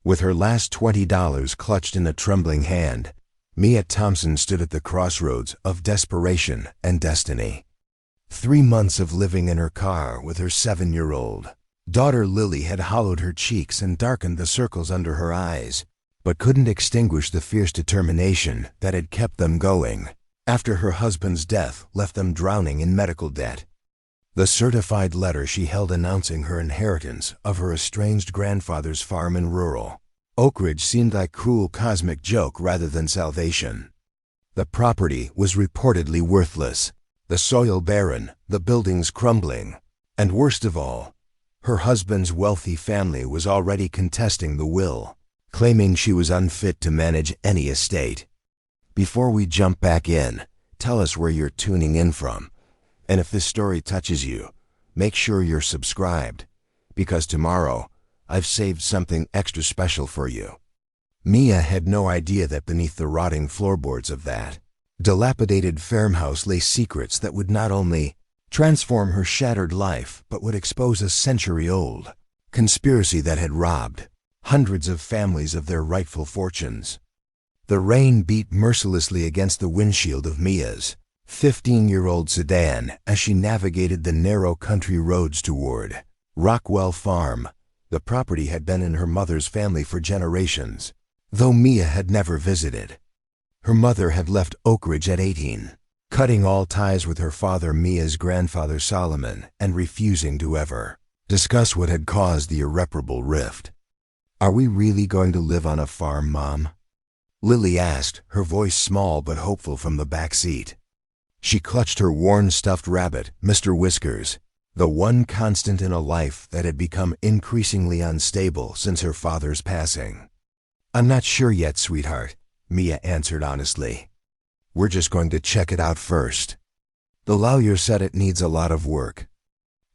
With her last $20 clutched in a trembling hand, Mia Thompson stood at the crossroads of desperation and destiny. 3 months of living in her car with her 7-year-old daughter Lily had hollowed her cheeks and darkened the circles under her eyes, but couldn't extinguish the fierce determination that had kept them going after her husband's death left them drowning in medical debt. The certified letter she held announcing her inheritance of her estranged grandfather's farm in rural Oakridge seemed like cruel cosmic joke rather than salvation. The property was reportedly worthless, the soil barren, the buildings crumbling, and worst of all, her husband's wealthy family was already contesting the will, claiming she was unfit to manage any estate. Before we jump back in, tell us where you're tuning in from. And if this story touches you, make sure you're subscribed, because tomorrow I've saved something extra special for you. Mia had no idea that beneath the rotting floorboards of that dilapidated farmhouse lay secrets that would not only transform her shattered life, but would expose a century-old conspiracy that had robbed hundreds of families of their rightful fortunes. The rain beat mercilessly against the windshield of Mia's 15-year-old sedan as she navigated the narrow country roads toward Rockwell Farm. The property had been in her mother's family for generations, though Mia had never visited. Her mother had left Oakridge at 18, cutting all ties with her father, Mia's grandfather Solomon, and refusing to ever discuss what had caused the irreparable rift. "Are we really going to live on a farm, Mom?" Lily asked, her voice small but hopeful from the back seat. She clutched her worn stuffed rabbit, Mr. Whiskers, the one constant in a life that had become increasingly unstable since her father's passing. "I'm not sure yet, sweetheart," Mia answered honestly. "We're just going to check it out first. The lawyer said it needs a lot of work."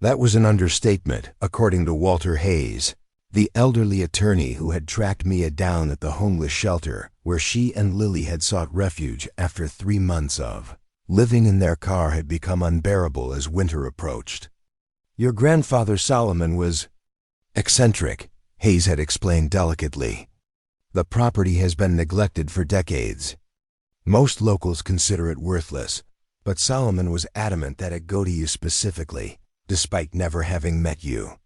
That was an understatement, according to Walter Hayes, the elderly attorney who had tracked Mia down at the homeless shelter where she and Lily had sought refuge after 3 months of living in their car had become unbearable as winter approached. "Your grandfather Solomon was eccentric," Hayes had explained delicately. "The property has been neglected for decades. Most locals consider it worthless, but Solomon was adamant that it go to you specifically, despite never having met you."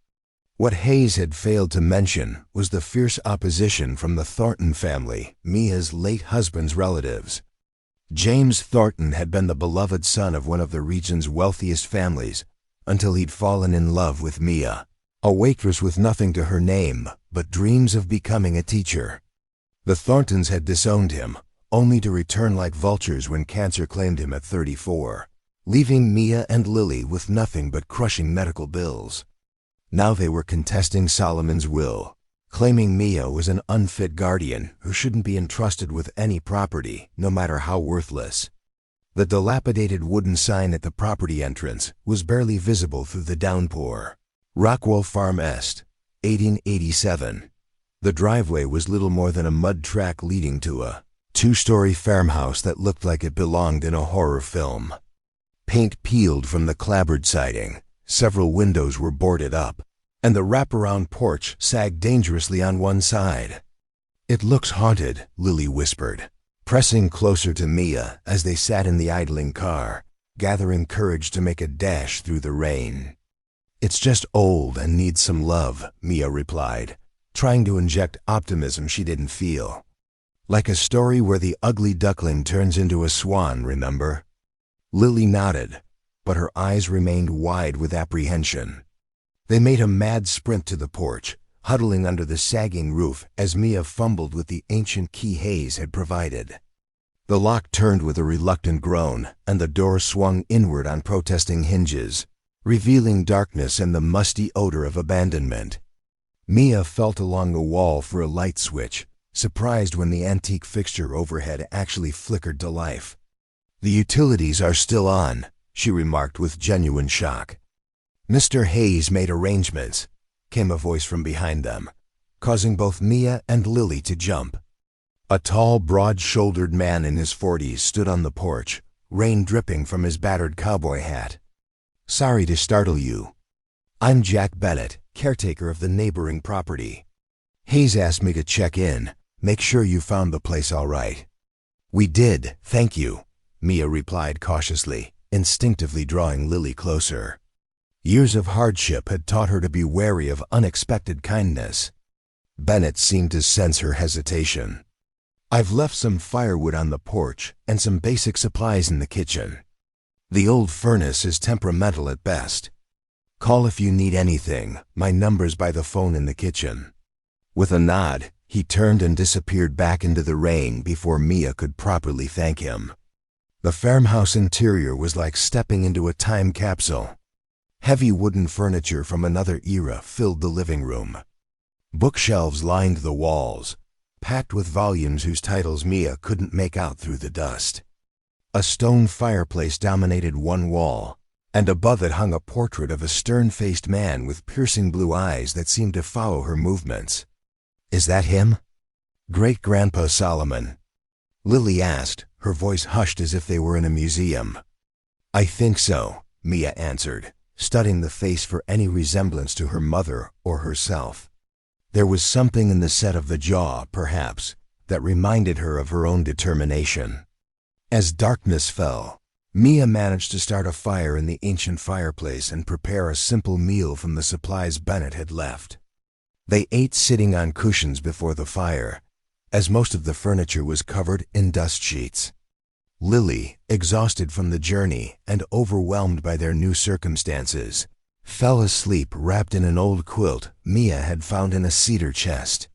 What Hayes had failed to mention was the fierce opposition from the Thornton family, Mia's late husband's relatives. James Thornton had been the beloved son of one of the region's wealthiest families until he'd fallen in love with Mia, a waitress with nothing to her name but dreams of becoming a teacher. The Thorntons had disowned him, only to return like vultures when cancer claimed him at 34, leaving Mia and Lily with nothing but crushing medical bills. Now they were contesting Solomon's will, claiming Mia was an unfit guardian who shouldn't be entrusted with any property, no matter how worthless. The dilapidated wooden sign at the property entrance was barely visible through the downpour. Rockwell Farm Est, 1887. The driveway was little more than a mud track leading to a 2-story farmhouse that looked like it belonged in a horror film. Paint peeled from the clapboard siding, several windows were boarded up, and the wraparound porch sagged dangerously on one side. "It looks haunted," Lily whispered, pressing closer to Mia as they sat in the idling car, gathering courage to make a dash through the rain. "It's just old and needs some love," Mia replied, trying to inject optimism she didn't feel. "Like a story where the ugly duckling turns into a swan, remember?" Lily nodded, but her eyes remained wide with apprehension. They made a mad sprint to the porch, huddling under the sagging roof as Mia fumbled with the ancient key Hayes had provided. The lock turned with a reluctant groan, and the door swung inward on protesting hinges, revealing darkness and the musty odor of abandonment. Mia felt along the wall for a light switch, surprised when the antique fixture overhead actually flickered to life. "The utilities are still on," she remarked with genuine shock. "Mr. Hayes made arrangements," came a voice from behind them, causing both Mia and Lily to jump. A tall, broad-shouldered man in his 40s stood on the porch, rain dripping from his battered cowboy hat. "Sorry to startle you. I'm Jack Bennett, caretaker of the neighboring property." Hayes asked me to check in, make sure you found the place all right. We did, thank you, Mia replied cautiously, instinctively drawing Lily closer. Years of hardship had taught her to be wary of unexpected kindness. Bennett seemed to sense her hesitation. I've left some firewood on the porch and some basic supplies in the kitchen. The old furnace is temperamental at best. Call if you need anything, my number's by the phone in the kitchen. With a nod, he turned and disappeared back into the rain before Mia could properly thank him. The farmhouse interior was like stepping into a time capsule. Heavy wooden furniture from another era filled the living room. Bookshelves lined the walls, packed with volumes whose titles Mia couldn't make out through the dust. A stone fireplace dominated one wall, and above it hung a portrait of a stern-faced man with piercing blue eyes that seemed to follow her movements. Is that him? Great-Grandpa Solomon? Lily asked, her voice hushed as if they were in a museum. I think so, Mia answered, studying the face for any resemblance to her mother or herself. There was something in the set of the jaw, perhaps, that reminded her of her own determination. As darkness fell, Mia managed to start a fire in the ancient fireplace and prepare a simple meal from the supplies Bennett had left. They ate sitting on cushions before the fire, as most of the furniture was covered in dust sheets. Lily, exhausted from the journey and overwhelmed by their new circumstances, fell asleep wrapped in an old quilt Mia had found in a cedar chest.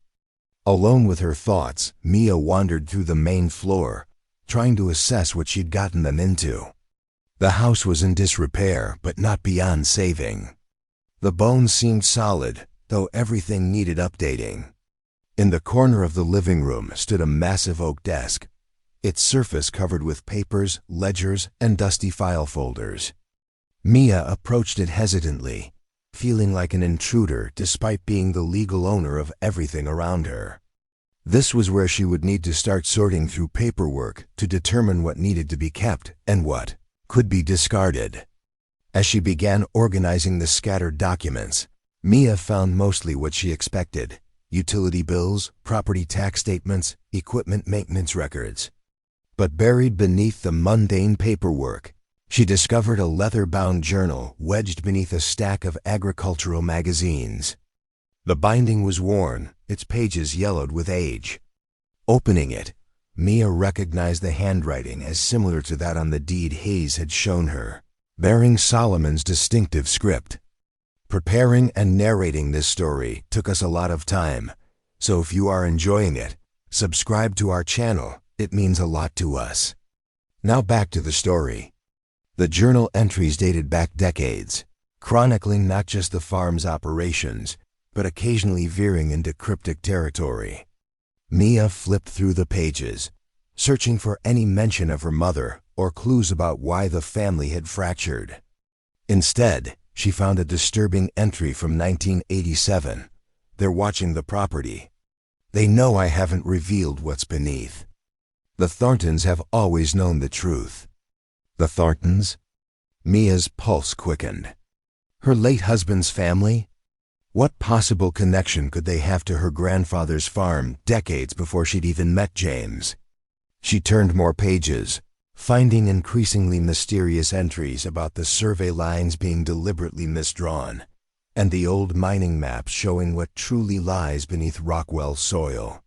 Alone with her thoughts, Mia wandered through the main floor, trying to assess what she'd gotten them into. The house was in disrepair, but not beyond saving. The bones seemed solid, though everything needed updating. In the corner of the living room stood a massive oak desk, its surface covered with papers, ledgers, and dusty file folders. Mia approached it hesitantly, feeling like an intruder despite being the legal owner of everything around her. This was where she would need to start sorting through paperwork to determine what needed to be kept and what could be discarded. As she began organizing the scattered documents, Mia found mostly what she expected: utility bills, property tax statements, equipment maintenance records. But buried beneath the mundane paperwork, she discovered a leather-bound journal wedged beneath a stack of agricultural magazines. The binding was worn, its pages yellowed with age. Opening it, Mia recognized the handwriting as similar to that on the deed Hayes had shown her, bearing Solomon's distinctive script. Preparing and narrating this story took us a lot of time, so if you are enjoying it, subscribe to our channel. It means a lot to us. Now back to the story. The journal entries dated back decades, chronicling not just the farm's operations, but occasionally veering into cryptic territory. Mia flipped through the pages, searching for any mention of her mother or clues about why the family had fractured. Instead, she found a disturbing entry from 1987. They're watching the property. They know I haven't revealed what's beneath. The Thorntons have always known the truth. The Thorntons? Mia's pulse quickened. Her late husband's family? What possible connection could they have to her grandfather's farm decades before she'd even met James? She turned more pages, finding increasingly mysterious entries about the survey lines being deliberately misdrawn, and the old mining maps showing what truly lies beneath Rockwell soil.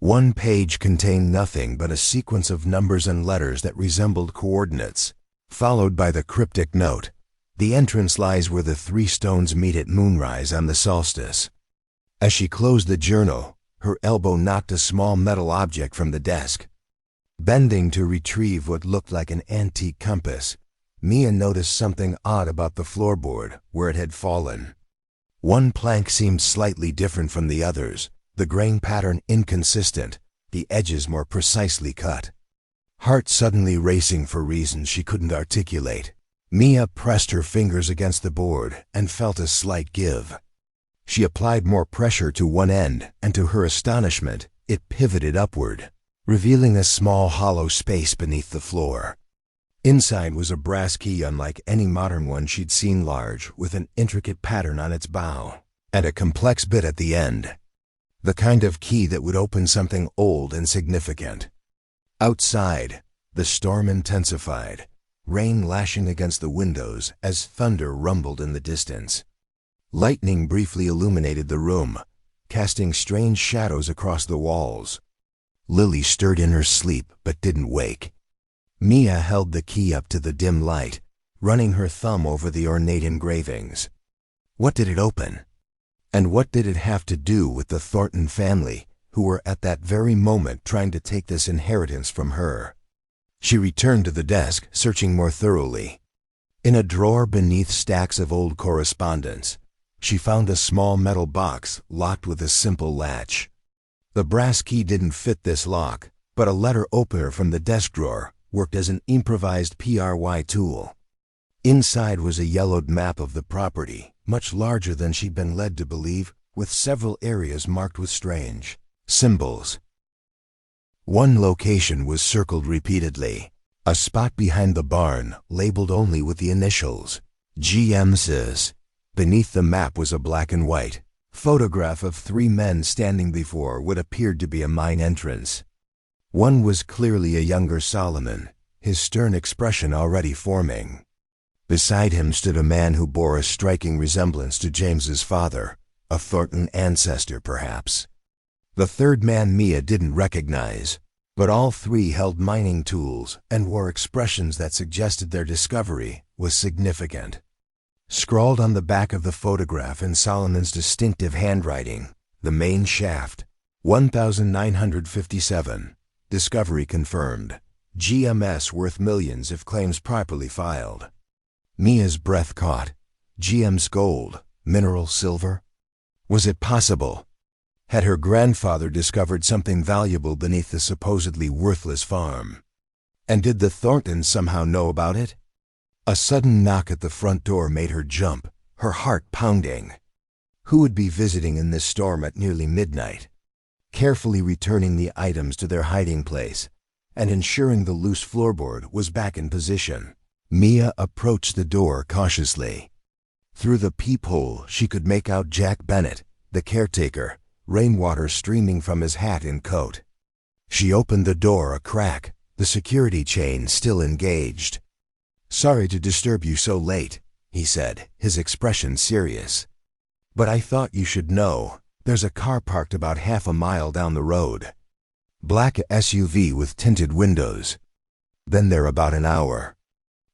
One page contained nothing but a sequence of numbers and letters that resembled coordinates, followed by the cryptic note, "The entrance lies where the three stones meet at moonrise on the solstice." As she closed the journal, her elbow knocked a small metal object from the desk. Bending to retrieve what looked like an antique compass, Mia noticed something odd about the floorboard where it had fallen. One plank seemed slightly different from the others, the grain pattern inconsistent, the edges more precisely cut. Heart suddenly racing for reasons she couldn't articulate, Mia pressed her fingers against the board and felt a slight give. She applied more pressure to one end, and to her astonishment, it pivoted upward, revealing a small hollow space beneath the floor. Inside was a brass key unlike any modern one she'd seen, large, with an intricate pattern on its bow, and a complex bit at the end. The kind of key that would open something old and significant. Outside, the storm intensified, rain lashing against the windows as thunder rumbled in the distance. Lightning briefly illuminated the room, casting strange shadows across the walls. Lily stirred in her sleep but didn't wake. Mia held the key up to the dim light, running her thumb over the ornate engravings. What did it open? And what did it have to do with the Thornton family, who were at that very moment trying to take this inheritance from her? She returned to the desk, searching more thoroughly. In a drawer beneath stacks of old correspondence, she found a small metal box locked with a simple latch. The brass key didn't fit this lock, but a letter opener from the desk drawer worked as an improvised PRY tool. Inside was a yellowed map of the property, much larger than she'd been led to believe, with several areas marked with strange symbols. One location was circled repeatedly, a spot behind the barn labeled only with the initials, GM's. Beneath the map was a black and white photograph of 3 men standing before what appeared to be a mine entrance. One was clearly a younger Solomon, his stern expression already forming. Beside him stood a man who bore a striking resemblance to James's father, a Thornton ancestor perhaps. The third man Mia didn't recognize, but all 3 held mining tools and wore expressions that suggested their discovery was significant. Scrawled on the back of the photograph in Solomon's distinctive handwriting, the main shaft, 1957, discovery confirmed, GMS worth millions if claims properly filed. Mia's breath caught. GM's gold, mineral silver? Was it possible? Had her grandfather discovered something valuable beneath the supposedly worthless farm? And did the Thorntons somehow know about it? A sudden knock at the front door made her jump, her heart pounding. Who would be visiting in this storm at nearly midnight? Carefully returning the items to their hiding place and ensuring the loose floorboard was back in position, Mia approached the door cautiously. Through the peephole she could make out Jack Bennett, the caretaker, rainwater streaming from his hat and coat. She opened the door a crack, the security chain still engaged. "Sorry to disturb you so late," he said, his expression serious. "But I thought you should know, there's a car parked about half a mile down the road. Black SUV with tinted windows. Been there about an hour."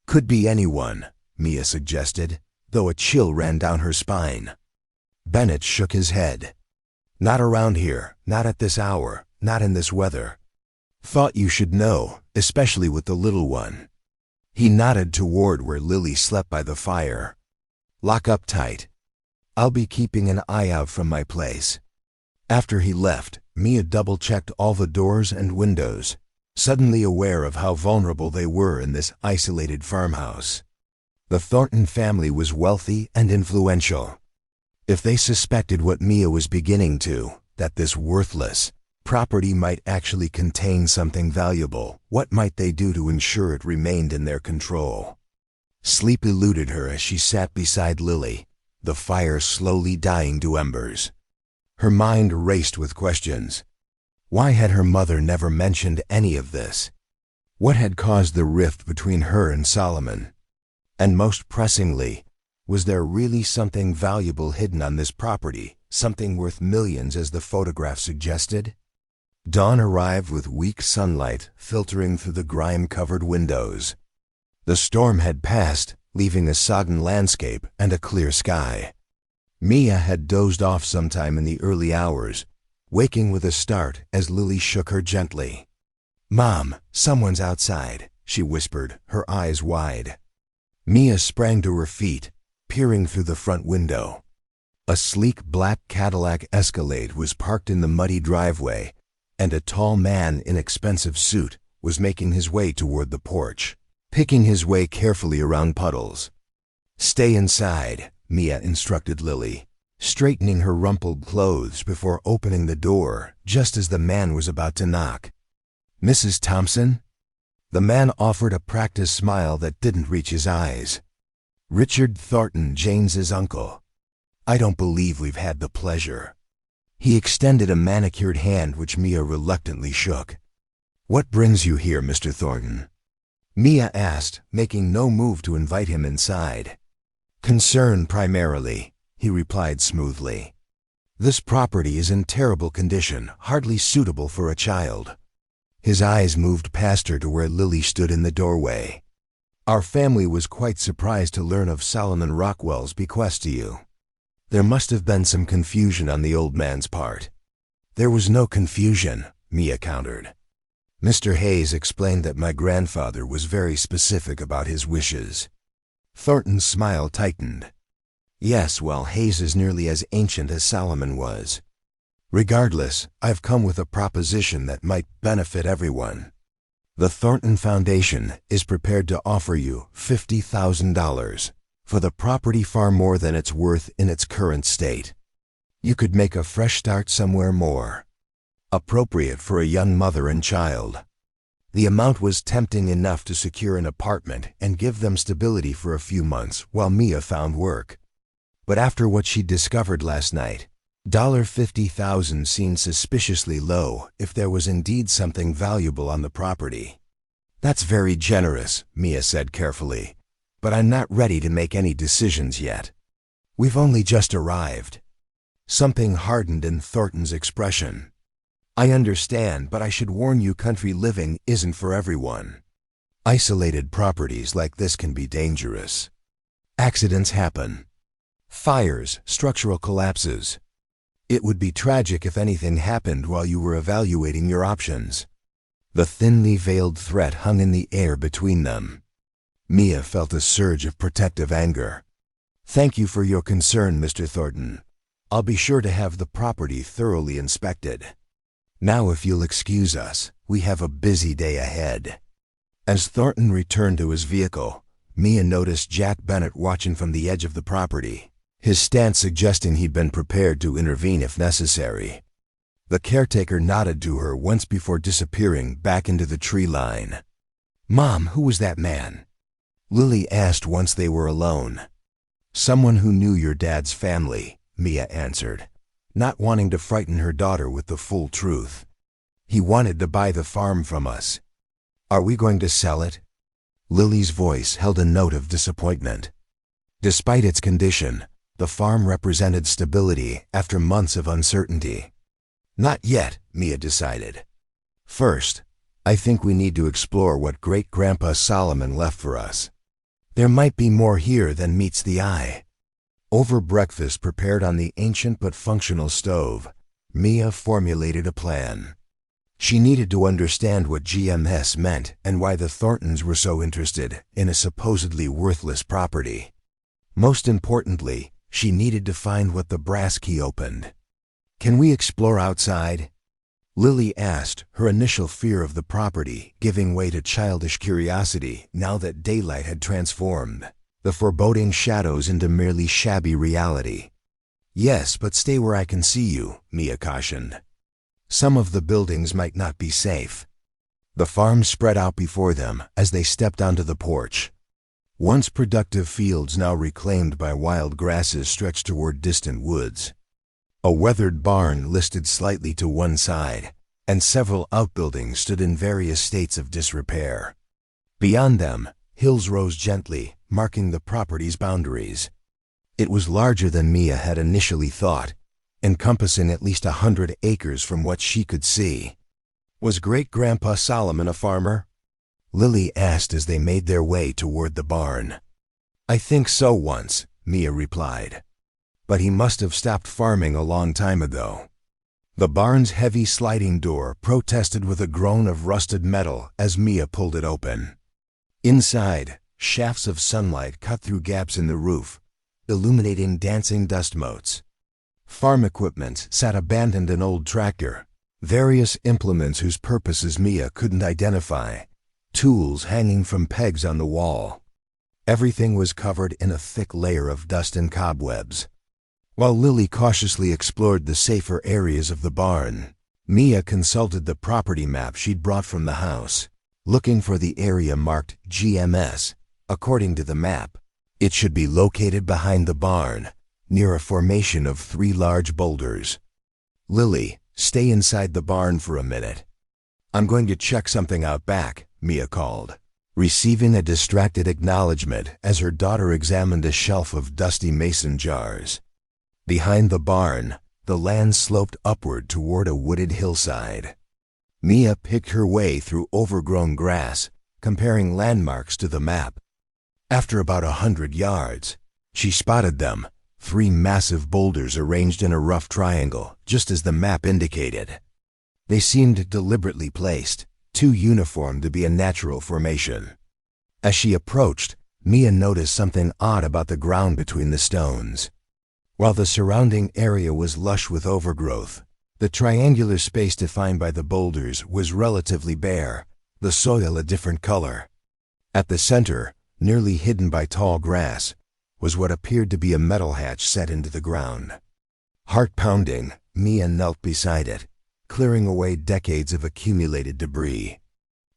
"Could be anyone," Mia suggested, though a chill ran down her spine. Bennett shook his head. "Not around here, not at this hour, not in this weather. Thought you should know, especially with the little one." He nodded toward where Lily slept by the fire. "Lock up tight. I'll be keeping an eye out from my place." After he left, Mia double-checked all the doors and windows, suddenly aware of how vulnerable they were in this isolated farmhouse. The Thornton family was wealthy and influential. If they suspected what Mia was beginning to, that this worthless property might actually contain something valuable, what might they do to ensure it remained in their control? Sleep eluded her as she sat beside Lily, the fire slowly dying to embers. Her mind raced with questions. Why had her mother never mentioned any of this? What had caused the rift between her and Solomon? And most pressingly, was there really something valuable hidden on this property, something worth millions as the photograph suggested? Dawn arrived with weak sunlight filtering through the grime-covered windows. The storm had passed, leaving a sodden landscape and a clear sky. Mia had dozed off sometime in the early hours, waking with a start as Lily shook her gently. "Mom, someone's outside," she whispered, her eyes wide. Mia sprang to her feet, peering through the front window. A sleek black Cadillac Escalade was parked in the muddy driveway, and a tall man in expensive suit was making his way toward the porch, picking his way carefully around puddles. "Stay inside," Mia instructed Lily, straightening her rumpled clothes before opening the door just as the man was about to knock. "Mrs. Thompson?" The man offered a practiced smile that didn't reach his eyes. "Richard Thornton, James's uncle. I don't believe we've had the pleasure." He extended a manicured hand which Mia reluctantly shook. "What brings you here, Mr. Thornton?" Mia asked, making no move to invite him inside. "Concern primarily," he replied smoothly. "This property is in terrible condition, hardly suitable for a child." His eyes moved past her to where Lily stood in the doorway. "Our family was quite surprised to learn of Solomon Rockwell's bequest to you." There must have been some confusion on the old man's part. "There was no confusion," Mia countered. "Mr. Hayes explained that my grandfather was very specific about his wishes." Thornton's smile tightened. "Yes, well, Hayes is nearly as ancient as Solomon was. Regardless, I've come with a proposition that might benefit everyone. The Thornton Foundation is prepared to offer you $50,000 for the property, far more than it's worth in its current state. You could make a fresh start somewhere more appropriate for a young mother and child." The amount was tempting enough to secure an apartment and give them stability for a few months while Mia found work. But after what she'd discovered last night, $50,000 seemed suspiciously low if there was indeed something valuable on the property. "That's very generous," Mia said carefully, "but I'm not ready to make any decisions yet. We've only just arrived." Something hardened in Thornton's expression. "I understand, but I should warn you, country living isn't for everyone. Isolated properties like this can be dangerous. Accidents happen. Fires, structural collapses. It would be tragic if anything happened while you were evaluating your options." The thinly veiled threat hung in the air between them. Mia felt a surge of protective anger. "Thank you for your concern, Mr. Thornton. I'll be sure to have the property thoroughly inspected. Now, if you'll excuse us, we have a busy day ahead." As Thornton returned to his vehicle, Mia noticed Jack Bennett watching from the edge of the property, his stance suggesting he'd been prepared to intervene if necessary. The caretaker nodded to her once before disappearing back into the tree line. "Mom, who was that man?" Lily asked once they were alone. "Someone who knew your dad's family," Mia answered, not wanting to frighten her daughter with the full truth. "He wanted to buy the farm from us." "Are we going to sell it?" Lily's voice held a note of disappointment. Despite its condition, the farm represented stability after months of uncertainty. "Not yet," Mia decided. "First, I think we need to explore what Great-Grandpa Solomon left for us. There might be more here than meets the eye." Over breakfast prepared on the ancient but functional stove, Mia formulated a plan. She needed to understand what GMS meant and why the Thorntons were so interested in a supposedly worthless property. Most importantly, she needed to find what the brass key opened. "Can we explore outside?" Lily asked, her initial fear of the property giving way to childish curiosity now that daylight had transformed the foreboding shadows into merely shabby reality. "Yes, but stay where I can see you," Mia cautioned. "Some of the buildings might not be safe." The farm spread out before them as they stepped onto the porch. Once productive fields now reclaimed by wild grasses stretched toward distant woods. A weathered barn listed slightly to one side, and several outbuildings stood in various states of disrepair. Beyond them, hills rose gently, marking the property's boundaries. It was larger than Mia had initially thought, encompassing at least 100 acres from what she could see. "Was Great-Grandpa Solomon a farmer?" Lily asked as they made their way toward the barn. "I think so once," Mia replied. "But he must have stopped farming a long time ago." The barn's heavy sliding door protested with a groan of rusted metal as Mia pulled it open. Inside, shafts of sunlight cut through gaps in the roof, illuminating dancing dust motes. Farm equipment sat abandoned, an old tractor, various implements whose purposes Mia couldn't identify, tools hanging from pegs on the wall. Everything was covered in a thick layer of dust and cobwebs. While Lily cautiously explored the safer areas of the barn, Mia consulted the property map she'd brought from the house, looking for the area marked GMS. According to the map, it should be located behind the barn, near a formation of 3 large boulders. "Lily, stay inside the barn for a minute. I'm going to check something out back," Mia called, receiving a distracted acknowledgement as her daughter examined a shelf of dusty mason jars. Behind the barn, the land sloped upward toward a wooded hillside. Mia picked her way through overgrown grass, comparing landmarks to the map. After about 100 yards, she spotted them, 3 massive boulders arranged in a rough triangle, just as the map indicated. They seemed deliberately placed, too uniform to be a natural formation. As she approached, Mia noticed something odd about the ground between the stones. While the surrounding area was lush with overgrowth, the triangular space defined by the boulders was relatively bare, the soil a different color. At the center, nearly hidden by tall grass, was what appeared to be a metal hatch set into the ground. Heart-pounding, Mia knelt beside it, clearing away decades of accumulated debris.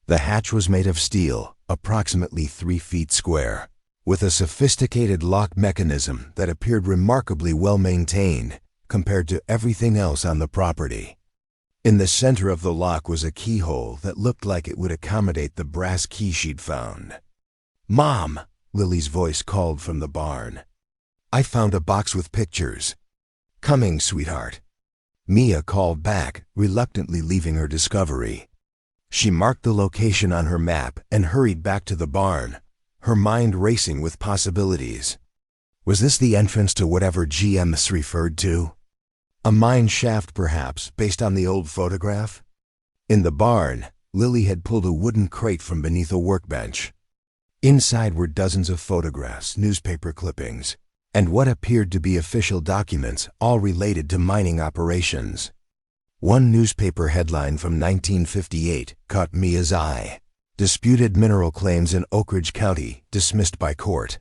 The hatch was made of steel, approximately 3 feet square, with a sophisticated lock mechanism that appeared remarkably well-maintained compared to everything else on the property. In the center of the lock was a keyhole that looked like it would accommodate the brass key she'd found. "Mom!" Lily's voice called from the barn. "I found a box with pictures." "Coming, sweetheart." Mia called back, reluctantly leaving her discovery. She marked the location on her map and hurried back to the barn, her mind racing with possibilities. Was this the entrance to whatever GM's referred to? A mine shaft, perhaps, based on the old photograph? In the barn, Lily had pulled a wooden crate from beneath a workbench. Inside were dozens of photographs, newspaper clippings, and what appeared to be official documents, all related to mining operations. One newspaper headline from 1958 caught Mia's eye: "Disputed mineral claims in Oakridge County, dismissed by court."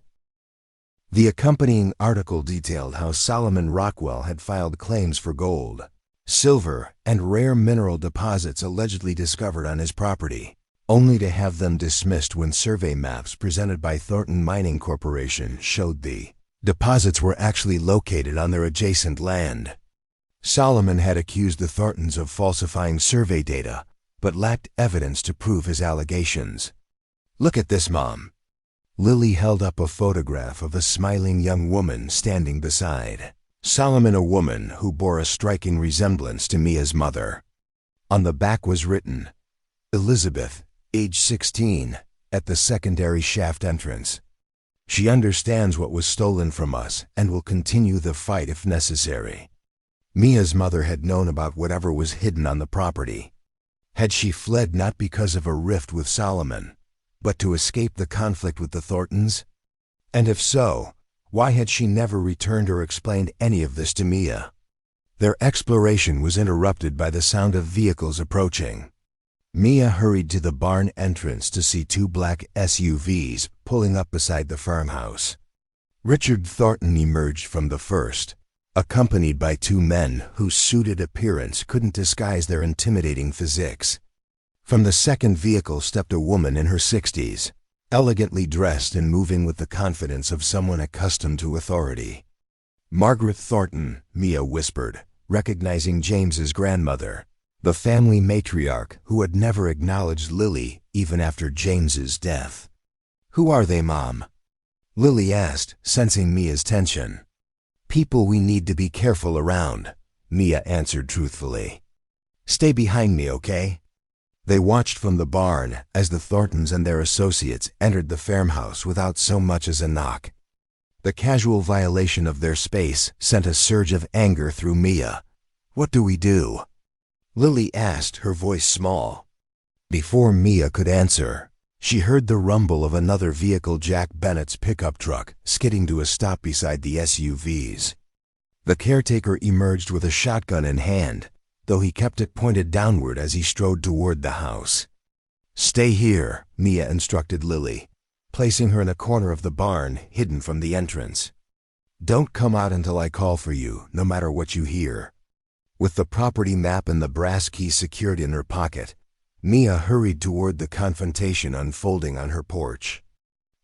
The accompanying article detailed how Solomon Rockwell had filed claims for gold, silver, and rare mineral deposits allegedly discovered on his property, only to have them dismissed when survey maps presented by Thornton Mining Corporation showed the deposits were actually located on their adjacent land. Solomon had accused the Thorntons of falsifying survey data, but lacked evidence to prove his allegations. "Look at this, Mom." Lily held up a photograph of a smiling young woman standing beside Solomon, a woman who bore a striking resemblance to Mia's mother. On the back was written, "Elizabeth, age 16, at the secondary shaft entrance. She understands what was stolen from us and will continue the fight if necessary." Mia's mother had known about whatever was hidden on the property. Had she fled not because of a rift with Solomon, but to escape the conflict with the Thorntons? And if so, why had she never returned or explained any of this to Mia? Their exploration was interrupted by the sound of vehicles approaching. Mia hurried to the barn entrance to see 2 black SUVs pulling up beside the farmhouse. Richard Thornton emerged from the first, accompanied by 2 men whose suited appearance couldn't disguise their intimidating physiques. From the second vehicle stepped a woman in her 60s, elegantly dressed and moving with the confidence of someone accustomed to authority. "Margaret Thornton," Mia whispered, recognizing James's grandmother, the family matriarch who had never acknowledged Lily even after James's death. "Who are they, Mom?" Lily asked, sensing Mia's tension. "People we need to be careful around," Mia answered truthfully. "Stay behind me, okay?" They watched from the barn as the Thorntons and their associates entered the farmhouse without so much as a knock. The casual violation of their space sent a surge of anger through Mia. "What do we do?" Lily asked, her voice small. Before Mia could answer, she heard the rumble of another vehicle, Jack Bennett's pickup truck, skidding to a stop beside the SUVs. The caretaker emerged with a shotgun in hand, though he kept it pointed downward as he strode toward the house. "Stay here," Mia instructed Lily, placing her in a corner of the barn hidden from the entrance. "Don't come out until I call for you, no matter what you hear." With the property map and the brass key secured in her pocket, Mia hurried toward the confrontation unfolding on her porch.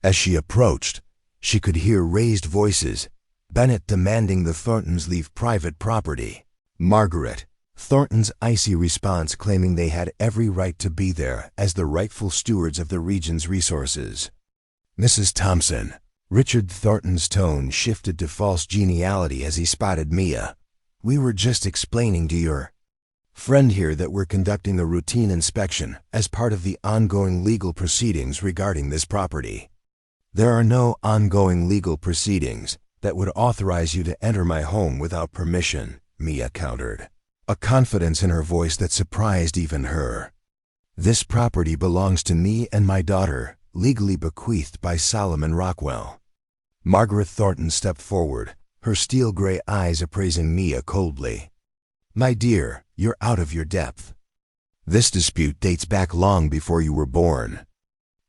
As she approached, she could hear raised voices, Bennett demanding the Thorntons leave private property, Margaret Thornton's icy response claiming they had every right to be there as the rightful stewards of the region's resources. Mrs. Thompson. Richard Thornton's tone shifted to false geniality as he spotted Mia. We were just explaining to your friend here that we're conducting a routine inspection as part of the ongoing legal proceedings regarding this property. There are no ongoing legal proceedings that would authorize you to enter my home without permission, Mia countered, a confidence in her voice that surprised even her. This property belongs to me and my daughter, legally bequeathed by Solomon Rockwell. Margaret Thornton stepped forward, her steel-gray eyes appraising Mia coldly. My dear, you're out of your depth. This dispute dates back long before you were born.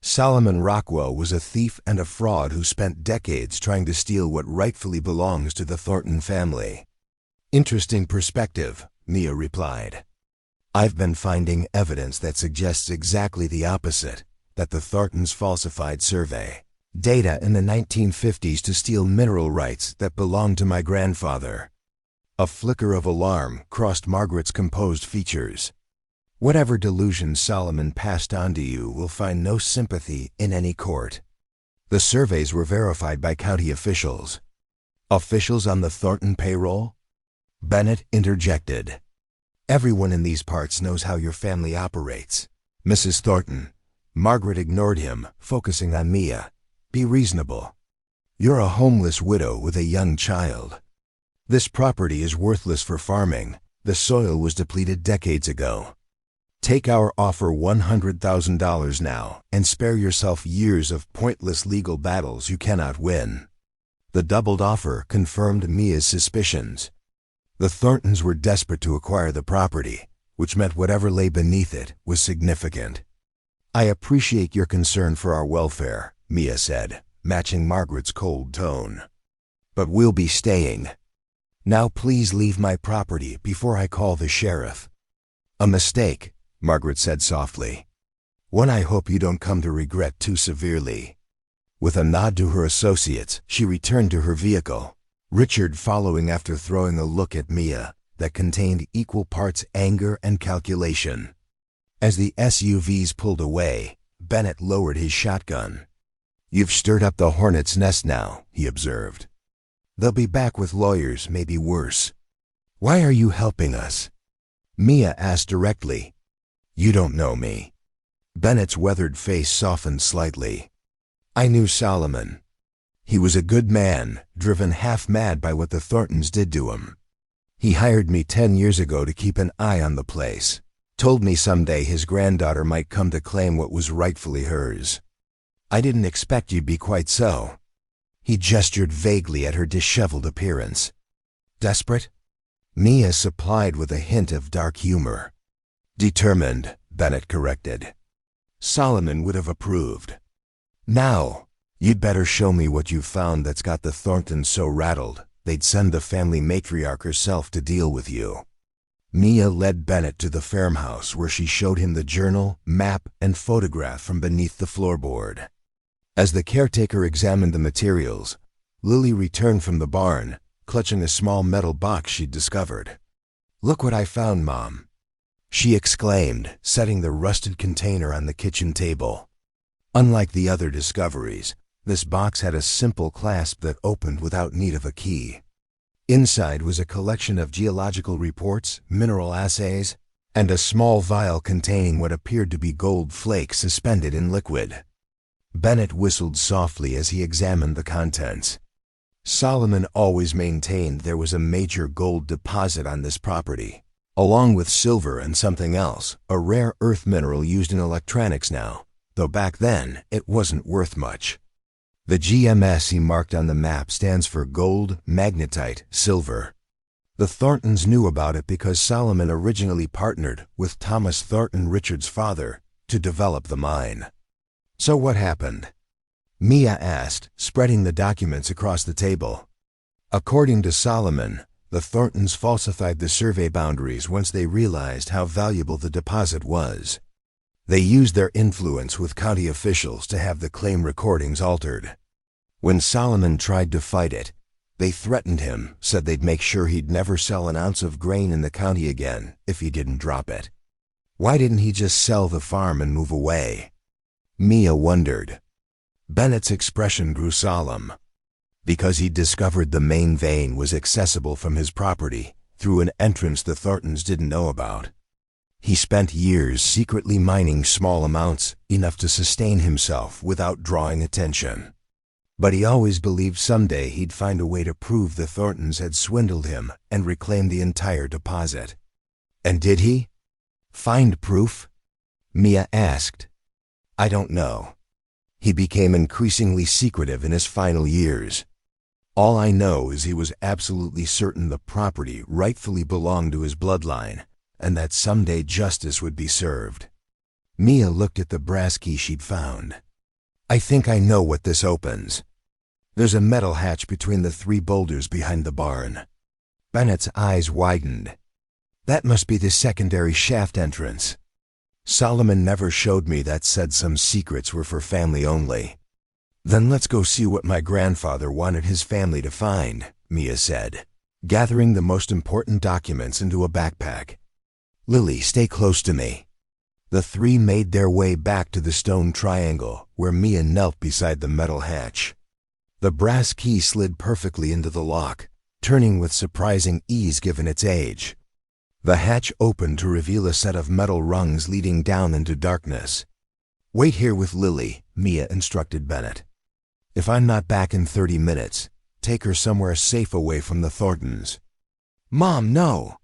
Solomon Rockwell was a thief and a fraud who spent decades trying to steal what rightfully belongs to the Thornton family. Interesting perspective, Mia replied. I've been finding evidence that suggests exactly the opposite, that the Thorntons falsified survey data in the 1950s to steal mineral rights that belonged to my grandfather. A flicker of alarm crossed Margaret's composed features. Whatever delusion Solomon passed on to you will find no sympathy in any court. The surveys were verified by county officials. Officials on the Thornton payroll? Bennett interjected. Everyone in these parts knows how your family operates. Mrs. Thornton. Margaret ignored him, focusing on Mia. Be reasonable. You're a homeless widow with a young child. This property is worthless for farming. The soil was depleted decades ago. Take our offer $100,000 now and spare yourself years of pointless legal battles you cannot win. The doubled offer confirmed Mia's suspicions. The Thorntons were desperate to acquire the property, which meant whatever lay beneath it was significant. I appreciate your concern for our welfare, Mia said, matching Margaret's cold tone. But we'll be staying. Now please leave my property before I call the sheriff. A mistake, Margaret said softly. One I hope you don't come to regret too severely. With a nod to her associates, she returned to her vehicle, Richard following after throwing a look at Mia that contained equal parts anger and calculation. As the SUVs pulled away, Bennett lowered his shotgun. You've stirred up the hornet's nest now, he observed. They'll be back with lawyers, maybe worse. Why are you helping us? Mia asked directly. You don't know me. Bennett's weathered face softened slightly. I knew Solomon. He was a good man, driven half-mad by what the Thorntons did to him. He hired me 10 years ago to keep an eye on the place. Told me someday his granddaughter might come to claim what was rightfully hers. I didn't expect you'd be quite so. He gestured vaguely at her disheveled appearance. Desperate? Mia supplied with a hint of dark humor. Determined, Bennett corrected. Solomon would have approved. Now, you'd better show me what you've found that's got the Thorntons so rattled, they'd send the family matriarch herself to deal with you. Mia led Bennett to the farmhouse where she showed him the journal, map, and photograph from beneath the floorboard. As the caretaker examined the materials, Lily returned from the barn, clutching a small metal box she'd discovered. Look what I found, Mom, she exclaimed, setting the rusted container on the kitchen table. Unlike the other discoveries, this box had a simple clasp that opened without need of a key. Inside was a collection of geological reports, mineral assays, and a small vial containing what appeared to be gold flakes suspended in liquid. Bennett whistled softly as he examined the contents. Solomon always maintained there was a major gold deposit on this property, along with silver and something else, a rare earth mineral used in electronics now, though back then it wasn't worth much. The GMS he marked on the map stands for gold, magnetite, silver. The Thorntons knew about it because Solomon originally partnered with Thomas Thornton, Richard's father, to develop the mine. So what happened? Mia asked, spreading the documents across the table. According to Solomon, the Thorntons falsified the survey boundaries once they realized how valuable the deposit was. They used their influence with county officials to have the claim recordings altered. When Solomon tried to fight it, They threatened him, said they'd make sure he'd never sell an ounce of grain in the county again if he didn't drop it. Why didn't he just sell the farm and move away? Mia wondered. Bennett's expression grew solemn. Because he'd discovered the main vein was accessible from his property, through an entrance the Thorntons didn't know about. He spent years secretly mining small amounts, enough to sustain himself without drawing attention. But he always believed someday he'd find a way to prove the Thorntons had swindled him and reclaim the entire deposit. And did he? Find proof? Mia asked. I don't know. He became increasingly secretive in his final years. All I know is he was absolutely certain the property rightfully belonged to his bloodline, and that someday justice would be served. Mia looked at the brass key she'd found. I think I know what this opens. There's a metal hatch between the 3 boulders behind the barn. Bennett's eyes widened. That must be the secondary shaft entrance. Solomon never showed me that, said some secrets were for family only. Then let's go see what my grandfather wanted his family to find, Mia said, gathering the most important documents into a backpack. Lily, stay close to me. The 3 made their way back to the stone triangle, where Mia knelt beside the metal hatch. The brass key slid perfectly into the lock, turning with surprising ease given its age. The hatch opened to reveal a set of metal rungs leading down into darkness. Wait here with Lily, Mia instructed Bennett. If I'm not back in 30 minutes, take her somewhere safe away from the Thorntons. Mom, no!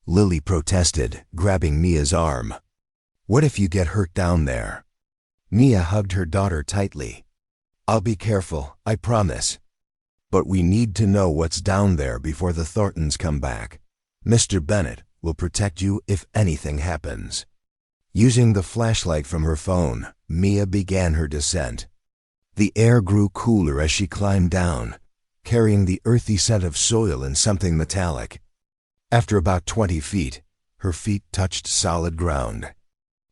Lily protested, grabbing Mia's arm. What if you get hurt down there? Mia hugged her daughter tightly. I'll be careful, I promise. But we need to know what's down there before the Thorntons come back. Mr. Bennett will protect you if anything happens. Using the flashlight from her phone, Mia began her descent. The air grew cooler as she climbed down, carrying the earthy scent of soil and something metallic. After about 20 feet, her feet touched solid ground.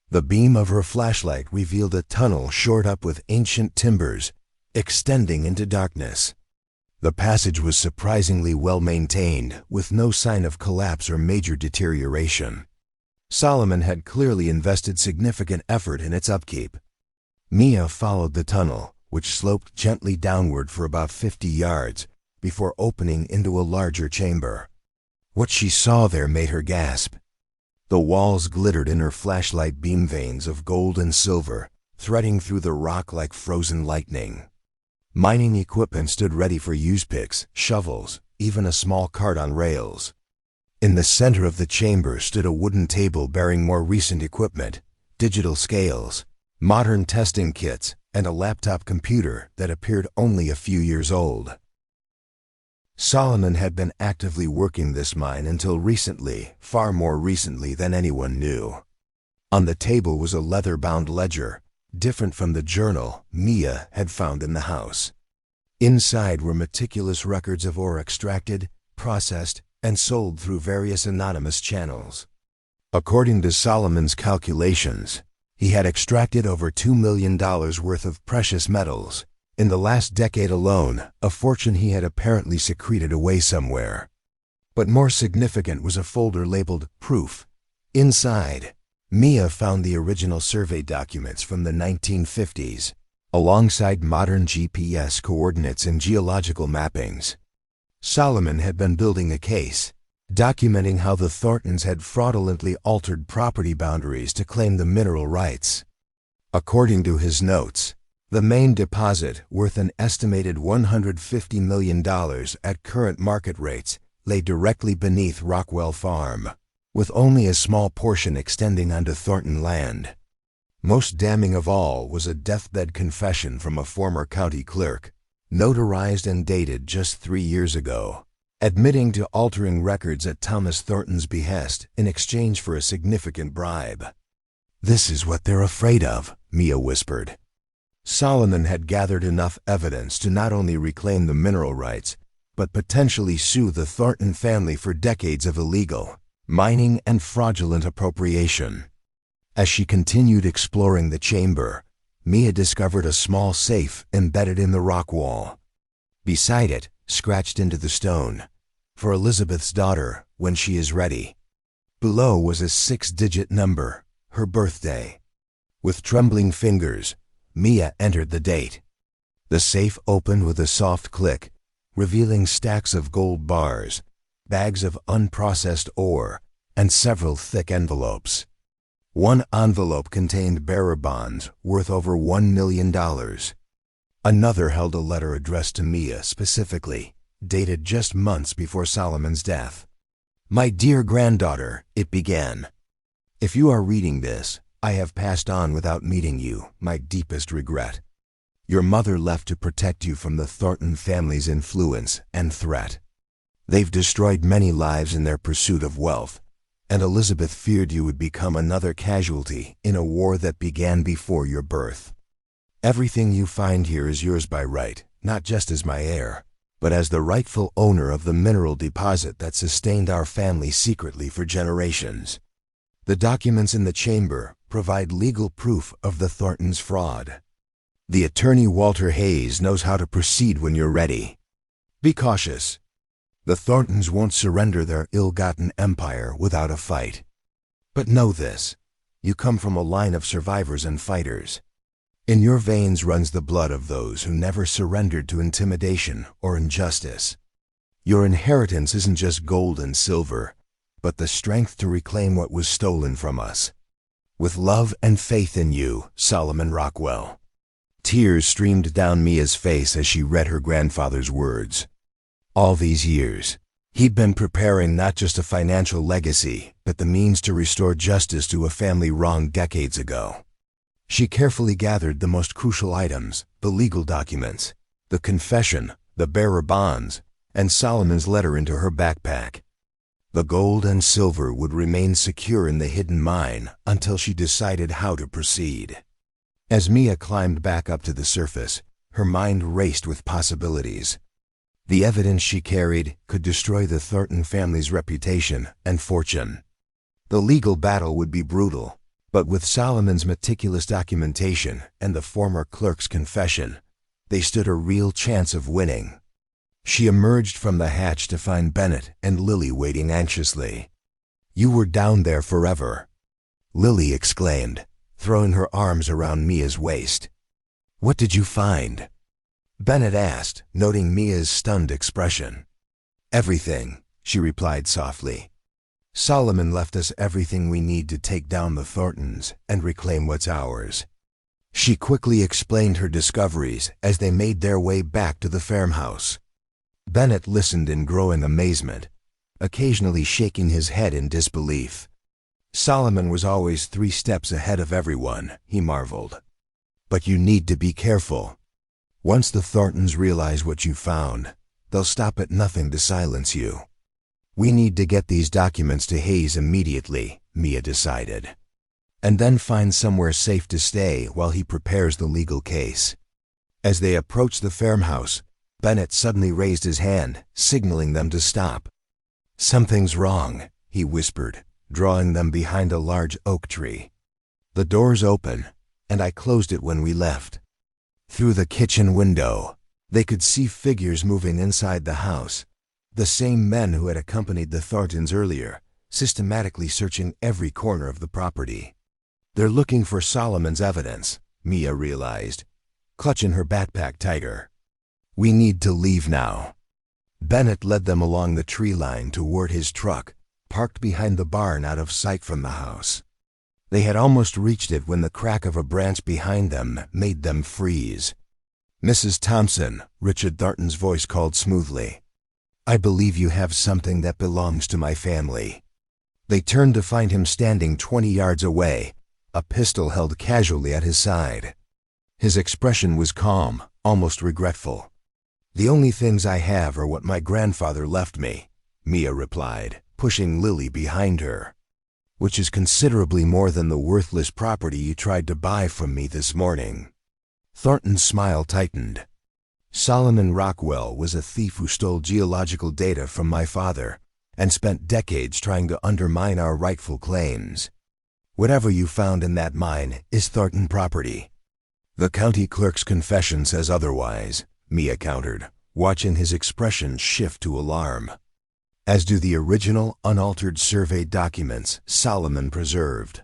The beam of her flashlight revealed a tunnel shored up with ancient timbers, extending into darkness. The passage was surprisingly well maintained, with no sign of collapse or major deterioration. Solomon had clearly invested significant effort in its upkeep. Mia followed the tunnel, which sloped gently downward for about 50 yards, before opening into a larger chamber. What she saw there made her gasp. The walls glittered in her flashlight beam veins of gold and silver, threading through the rock like frozen lightning. Mining equipment stood ready for use picks, shovels, even a small cart on rails. In the center of the chamber stood a wooden table bearing more recent equipment, digital scales, modern testing kits, and a laptop computer that appeared only a few years old. Solomon had been actively working this mine until recently, far more recently than anyone knew. On the table was a leather-bound ledger, different from the journal Mia had found in the house. Inside were meticulous records of ore extracted, processed, and sold through various anonymous channels. According to Solomon's calculations, he had extracted over $2 million worth of precious metals. In the last decade alone, a fortune he had apparently secreted away somewhere. But more significant was a folder labeled Proof. Inside, Mia found the original survey documents from the 1950s, alongside modern GPS coordinates and geological mappings. Solomon had been building a case, documenting how the Thorntons had fraudulently altered property boundaries to claim the mineral rights. According to his notes, the main deposit, worth an estimated $150 million at current market rates, lay directly beneath Rockwell Farm, with only a small portion extending onto Thornton land. Most damning of all was a deathbed confession from a former county clerk, notarized and dated just 3 years ago, admitting to altering records at Thomas Thornton's behest in exchange for a significant bribe. "This is what they're afraid of," Mia whispered. Solomon had gathered enough evidence to not only reclaim the mineral rights, but potentially sue the Thornton family for decades of illegal mining and fraudulent appropriation. As she continued exploring the chamber, Mia discovered a small safe embedded in the rock wall. Beside it scratched into the stone. For Elizabeth's daughter, when she is ready. Below was a 6-digit number, her birthday. With trembling fingers, Mia entered the date. The safe opened with a soft click, revealing stacks of gold bars, bags of unprocessed ore, and several thick envelopes. One envelope contained bearer bonds worth over $1 million. Another held a letter addressed to Mia specifically, dated just months before Solomon's death. "My dear granddaughter," it began. "If you are reading this, I have passed on without meeting you, my deepest regret. Your mother left to protect you from the Thornton family's influence and threat. They've destroyed many lives in their pursuit of wealth, and Elizabeth feared you would become another casualty in a war that began before your birth. Everything you find here is yours by right, not just as my heir, but as the rightful owner of the mineral deposit that sustained our family secretly for generations. The documents in the chamber provide legal proof of the Thorntons' fraud. The attorney Walter Hayes knows how to proceed when you're ready. Be cautious. The Thorntons won't surrender their ill-gotten empire without a fight. But know this, you come from a line of survivors and fighters. In your veins runs the blood of those who never surrendered to intimidation or injustice. Your inheritance isn't just gold and silver, but the strength to reclaim what was stolen from us. With love and faith in you, Solomon Rockwell." Tears streamed down Mia's face as she read her grandfather's words. All these years, he'd been preparing not just a financial legacy, but the means to restore justice to a family wronged decades ago. She carefully gathered the most crucial items, the legal documents, the confession, the bearer bonds, and Solomon's letter into her backpack. The gold and silver would remain secure in the hidden mine until she decided how to proceed. As Mia climbed back up to the surface, her mind raced with possibilities. The evidence she carried could destroy the Thornton family's reputation and fortune. The legal battle would be brutal, but with Solomon's meticulous documentation and the former clerk's confession, they stood a real chance of winning. She emerged from the hatch to find Bennett and Lily waiting anxiously. "You were down there forever," Lily exclaimed, throwing her arms around Mia's waist. "What did you find?" Bennett asked, noting Mia's stunned expression. "Everything," she replied softly. "Solomon left us everything we need to take down the Thorntons and reclaim what's ours." She quickly explained her discoveries as they made their way back to the farmhouse. Bennett listened in growing amazement, occasionally shaking his head in disbelief. Solomon was always 3 steps ahead of everyone, he marveled. "But you need to be careful. Once the Thorntons realize what you found, they'll stop at nothing to silence you." "We need to get these documents to Hayes immediately," Mia decided, "and then find somewhere safe to stay while he prepares the legal case." As they approached the farmhouse, Bennett suddenly raised his hand, signaling them to stop. "Something's wrong," he whispered, drawing them behind a large oak tree. "The door's open, and I closed it when we left." Through the kitchen window, they could see figures moving inside the house, the same men who had accompanied the Thorntons earlier, systematically searching every corner of the property. "They're looking for Solomon's evidence," Mia realized, clutching her backpack tighter. "We need to leave now." Bennett led them along the tree line toward his truck, parked behind the barn out of sight from the house. They had almost reached it when the crack of a branch behind them made them freeze. "Mrs. Thompson," Richard Thornton's voice called smoothly, "I believe you have something that belongs to my family." They turned to find him standing 20 yards away, a pistol held casually at his side. His expression was calm, almost regretful. "The only things I have are what my grandfather left me," Mia replied, pushing Lily behind her. "Which is considerably more than the worthless property you tried to buy from me this morning." Thornton's smile tightened. "Solomon Rockwell was a thief who stole geological data from my father and spent decades trying to undermine our rightful claims. Whatever you found in that mine is Thornton property." "The county clerk's confession says otherwise," Mia countered, watching his expression shift to alarm. As do the original, unaltered survey documents Solomon preserved.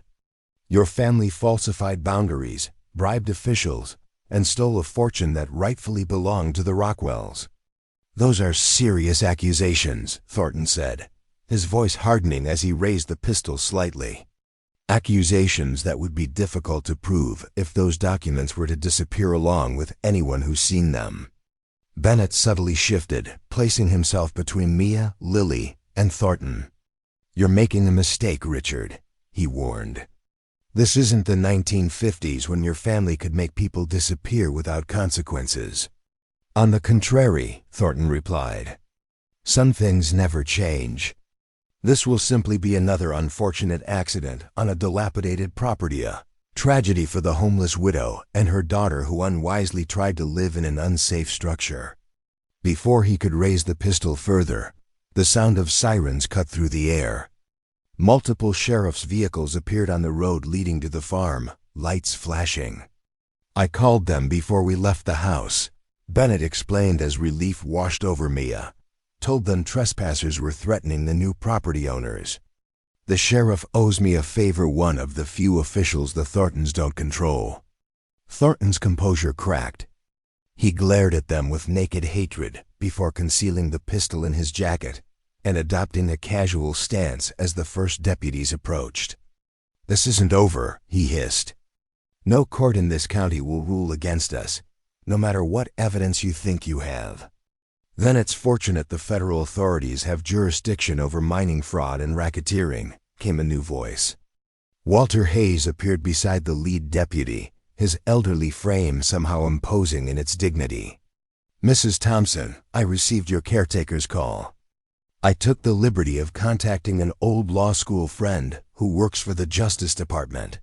Your family falsified boundaries, bribed officials, and stole a fortune that rightfully belonged to the Rockwells. Those are serious accusations, Thornton said, his voice hardening as he raised the pistol slightly. Accusations that would be difficult to prove if those documents were to disappear along with anyone who's seen them. Bennett subtly shifted, placing himself between Mia, Lily, and Thornton. "You're making a mistake, Richard," he warned. "This isn't the 1950s when your family could make people disappear without consequences." "On the contrary," Thornton replied. "Some things never change. This will simply be another unfortunate accident on a dilapidated property, a tragedy for the homeless widow and her daughter who unwisely tried to live in an unsafe structure." Before he could raise the pistol further, the sound of sirens cut through the air. Multiple sheriff's vehicles appeared on the road leading to the farm, lights flashing. "I called them before we left the house," Bennett explained as relief washed over Mia. "Told them trespassers were threatening the new property owners. The sheriff owes me a favor, one of the few officials the Thorntons don't control." Thornton's composure cracked. He glared at them with naked hatred before concealing the pistol in his jacket and adopting a casual stance as the first deputies approached. "This isn't over," he hissed. "No court in this county will rule against us, no matter what evidence you think you have. Then it's fortunate the federal authorities have jurisdiction over mining fraud and racketeering," came a new voice. Walter Hayes appeared beside the lead deputy, his elderly frame somehow imposing in its dignity. "Mrs. Thompson, I received your caretaker's call. I took the liberty of contacting an old law school friend who works for the Justice Department.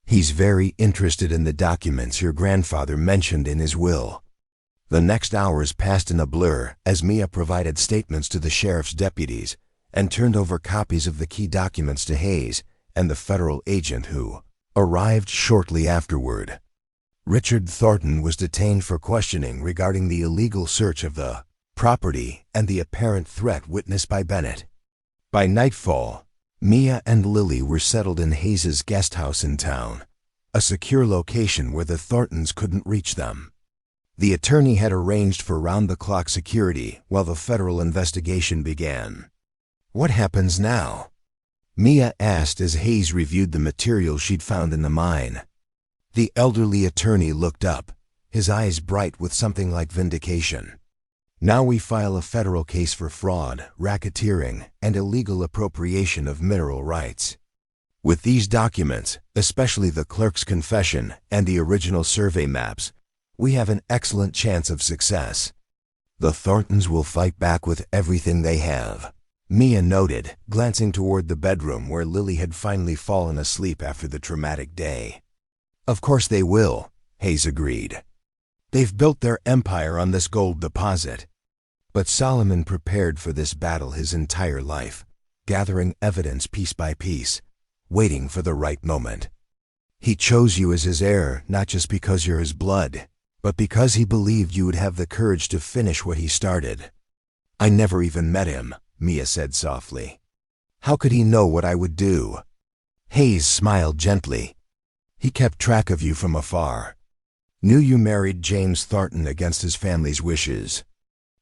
He's very interested in the documents your grandfather mentioned in his will." The next hours passed in a blur as Mia provided statements to the sheriff's deputies and turned over copies of the key documents to Hayes and the federal agent who arrived shortly afterward. Richard Thornton was detained for questioning regarding the illegal search of the property and the apparent threat witnessed by Bennett. By nightfall, Mia and Lily were settled in Hayes's guest house in town, a secure location where the Thorntons couldn't reach them. The attorney had arranged for round-the-clock security while the federal investigation began. "What happens now?" Mia asked as Hayes reviewed the material she'd found in the mine. The elderly attorney looked up, his eyes bright with something like vindication. "Now we file a federal case for fraud, racketeering, and illegal appropriation of mineral rights. With these documents, especially the clerk's confession and the original survey maps, we have an excellent chance of success. The Thorntons will fight back with everything they have," Mia noted, glancing toward the bedroom where Lily had finally fallen asleep after the traumatic day. "Of course they will," Hayes agreed. "They've built their empire on this gold deposit." But Solomon prepared for this battle his entire life, gathering evidence piece by piece, waiting for the right moment. He chose you as his heir not just because you're his blood, but because he believed you would have the courage to finish what he started. "I never even met him," Mia said softly. "How could he know what I would do?" Hayes smiled gently. "He kept track of you from afar. Knew you married James Thornton against his family's wishes.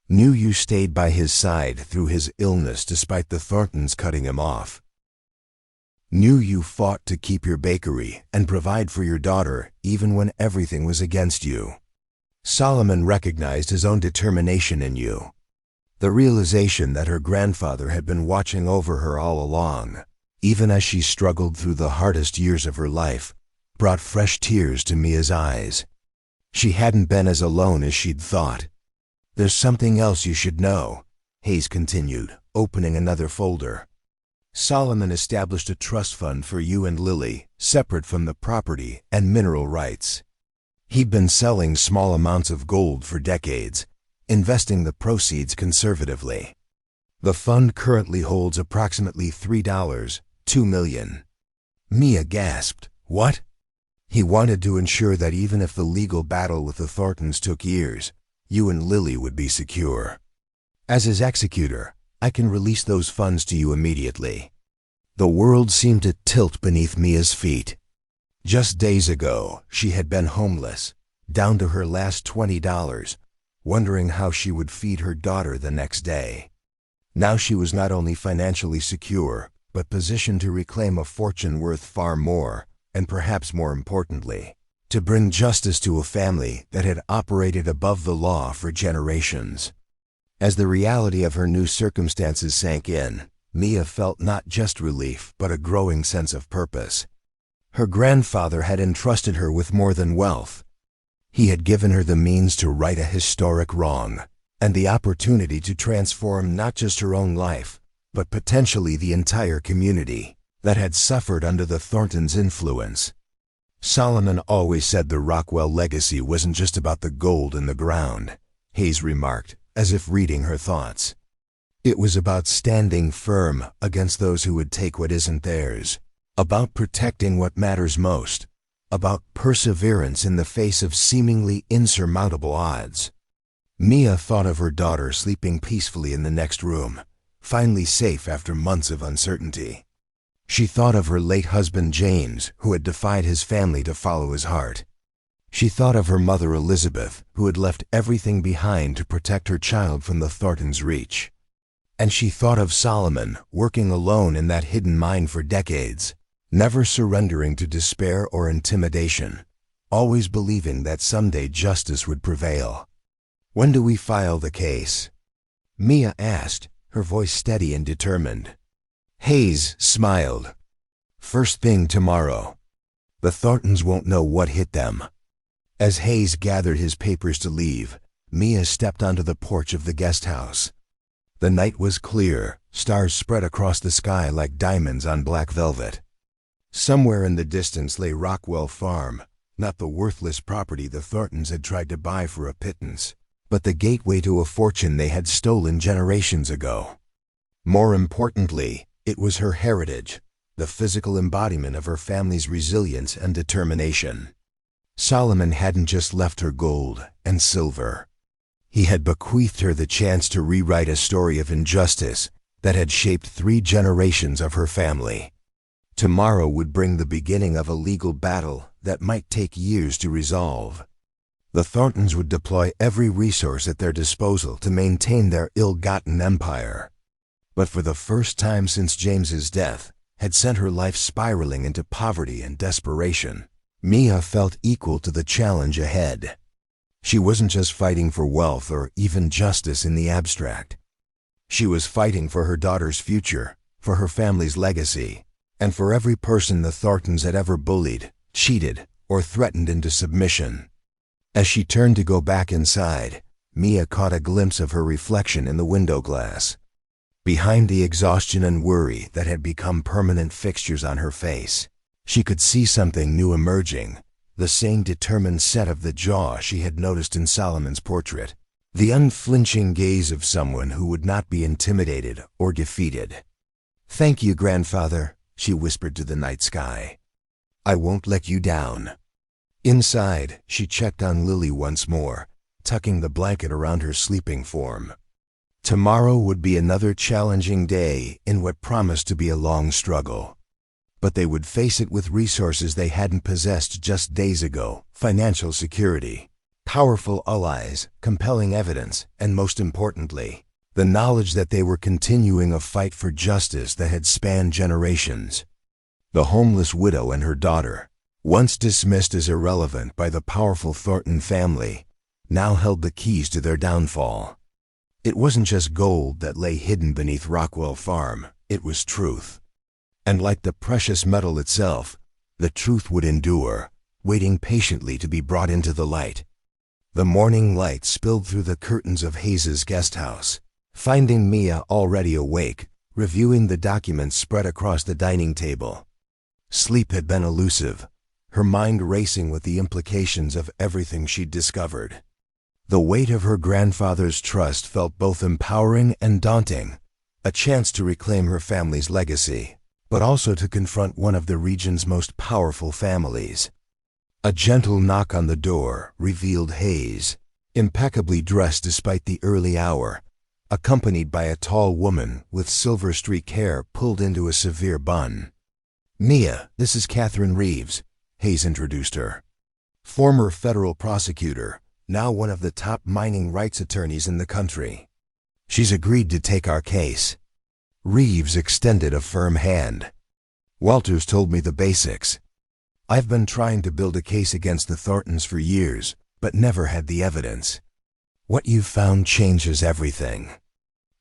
Knew you stayed by his side through his illness despite the Thorntons cutting him off. Knew you fought to keep your bakery and provide for your daughter even when everything was against you. Solomon recognized his own determination in you. The realization that her grandfather had been watching over her all along, even as she struggled through the hardest years of her life, brought fresh tears to Mia's eyes. She hadn't been as alone as she'd thought. "There's something else you should know," Hayes continued, opening another folder. "Solomon established a trust fund for you and Lily, separate from the property and mineral rights. He'd been selling small amounts of gold for decades, investing the proceeds conservatively. The fund currently holds approximately $2 million. Mia gasped. "What?" "He wanted to ensure that even if the legal battle with the Thorntons took years, you and Lily would be secure. As his executor, I can release those funds to you immediately." The world seemed to tilt beneath Mia's feet. Just days ago, she had been homeless, down to her last $20, wondering how she would feed her daughter the next day. Now she was not only financially secure, but positioned to reclaim a fortune worth far more, and perhaps more importantly, to bring justice to a family that had operated above the law for generations. As the reality of her new circumstances sank in, Mia felt not just relief, but a growing sense of purpose. Her grandfather had entrusted her with more than wealth. He had given her the means to right a historic wrong, and the opportunity to transform not just her own life, but potentially the entire community that had suffered under the Thorntons' influence. Solomon always said the Rockwell legacy wasn't just about the gold in the ground, Hayes remarked, as if reading her thoughts. It was about standing firm against those who would take what isn't theirs, about protecting what matters most, about perseverance in the face of seemingly insurmountable odds. Mia thought of her daughter sleeping peacefully in the next room, finally safe after months of uncertainty. She thought of her late husband James, who had defied his family to follow his heart. She thought of her mother Elizabeth, who had left everything behind to protect her child from the Thorntons' reach. And she thought of Solomon, working alone in that hidden mine for decades, never surrendering to despair or intimidation, always believing that someday justice would prevail. "When do we file the case?" Mia asked, her voice steady and determined. Hayes smiled. "First thing tomorrow. The Thorntons won't know what hit them." As Hayes gathered his papers to leave, Mia stepped onto the porch of the guest house. The night was clear, stars spread across the sky like diamonds on black velvet. Somewhere in the distance lay Rockwell Farm, not the worthless property the Thorntons had tried to buy for a pittance, but the gateway to a fortune they had stolen generations ago. More importantly, it was her heritage, the physical embodiment of her family's resilience and determination. Solomon hadn't just left her gold and silver. He had bequeathed her the chance to rewrite a story of injustice that had shaped 3 generations of her family. Tomorrow would bring the beginning of a legal battle that might take years to resolve. The Thorntons would deploy every resource at their disposal to maintain their ill-gotten empire. But for the first time since James's death had sent her life spiraling into poverty and desperation, Mia felt equal to the challenge ahead. She wasn't just fighting for wealth or even justice in the abstract. She was fighting for her daughter's future, for her family's legacy, and for every person the Thorntons had ever bullied, cheated, or threatened into submission. As she turned to go back inside, Mia caught a glimpse of her reflection in the window glass. Behind the exhaustion and worry that had become permanent fixtures on her face, she could see something new emerging, the same determined set of the jaw she had noticed in Solomon's portrait, the unflinching gaze of someone who would not be intimidated or defeated. "Thank you, grandfather," she whispered to the night sky. "I won't let you down." Inside, she checked on Lily once more, tucking the blanket around her sleeping form. Tomorrow would be another challenging day in what promised to be a long struggle. But they would face it with resources they hadn't possessed just days ago: financial security, powerful allies, compelling evidence, and most importantly, the knowledge that they were continuing a fight for justice that had spanned generations. The homeless widow and her daughter, once dismissed as irrelevant by the powerful Thornton family, now held the keys to their downfall. It wasn't just gold that lay hidden beneath Rockwell Farm, it was truth. And like the precious metal itself, the truth would endure, waiting patiently to be brought into the light. The morning light spilled through the curtains of Hayes's guest house, finding Mia already awake, reviewing the documents spread across the dining table. Sleep had been elusive, her mind racing with the implications of everything she'd discovered. The weight of her grandfather's trust felt both empowering and daunting, a chance to reclaim her family's legacy, but also to confront one of the region's most powerful families. A gentle knock on the door revealed Hayes, impeccably dressed despite the early hour, accompanied by a tall woman with silver-streaked hair pulled into a severe bun. "Mia, this is Catherine Reeves," Hayes introduced her. "Former federal prosecutor, now one of the top mining rights attorneys in the country. She's agreed to take our case." Reeves extended a firm hand. "Walters told me the basics. I've been trying to build a case against the Thorntons for years, but never had the evidence. What you've found changes everything."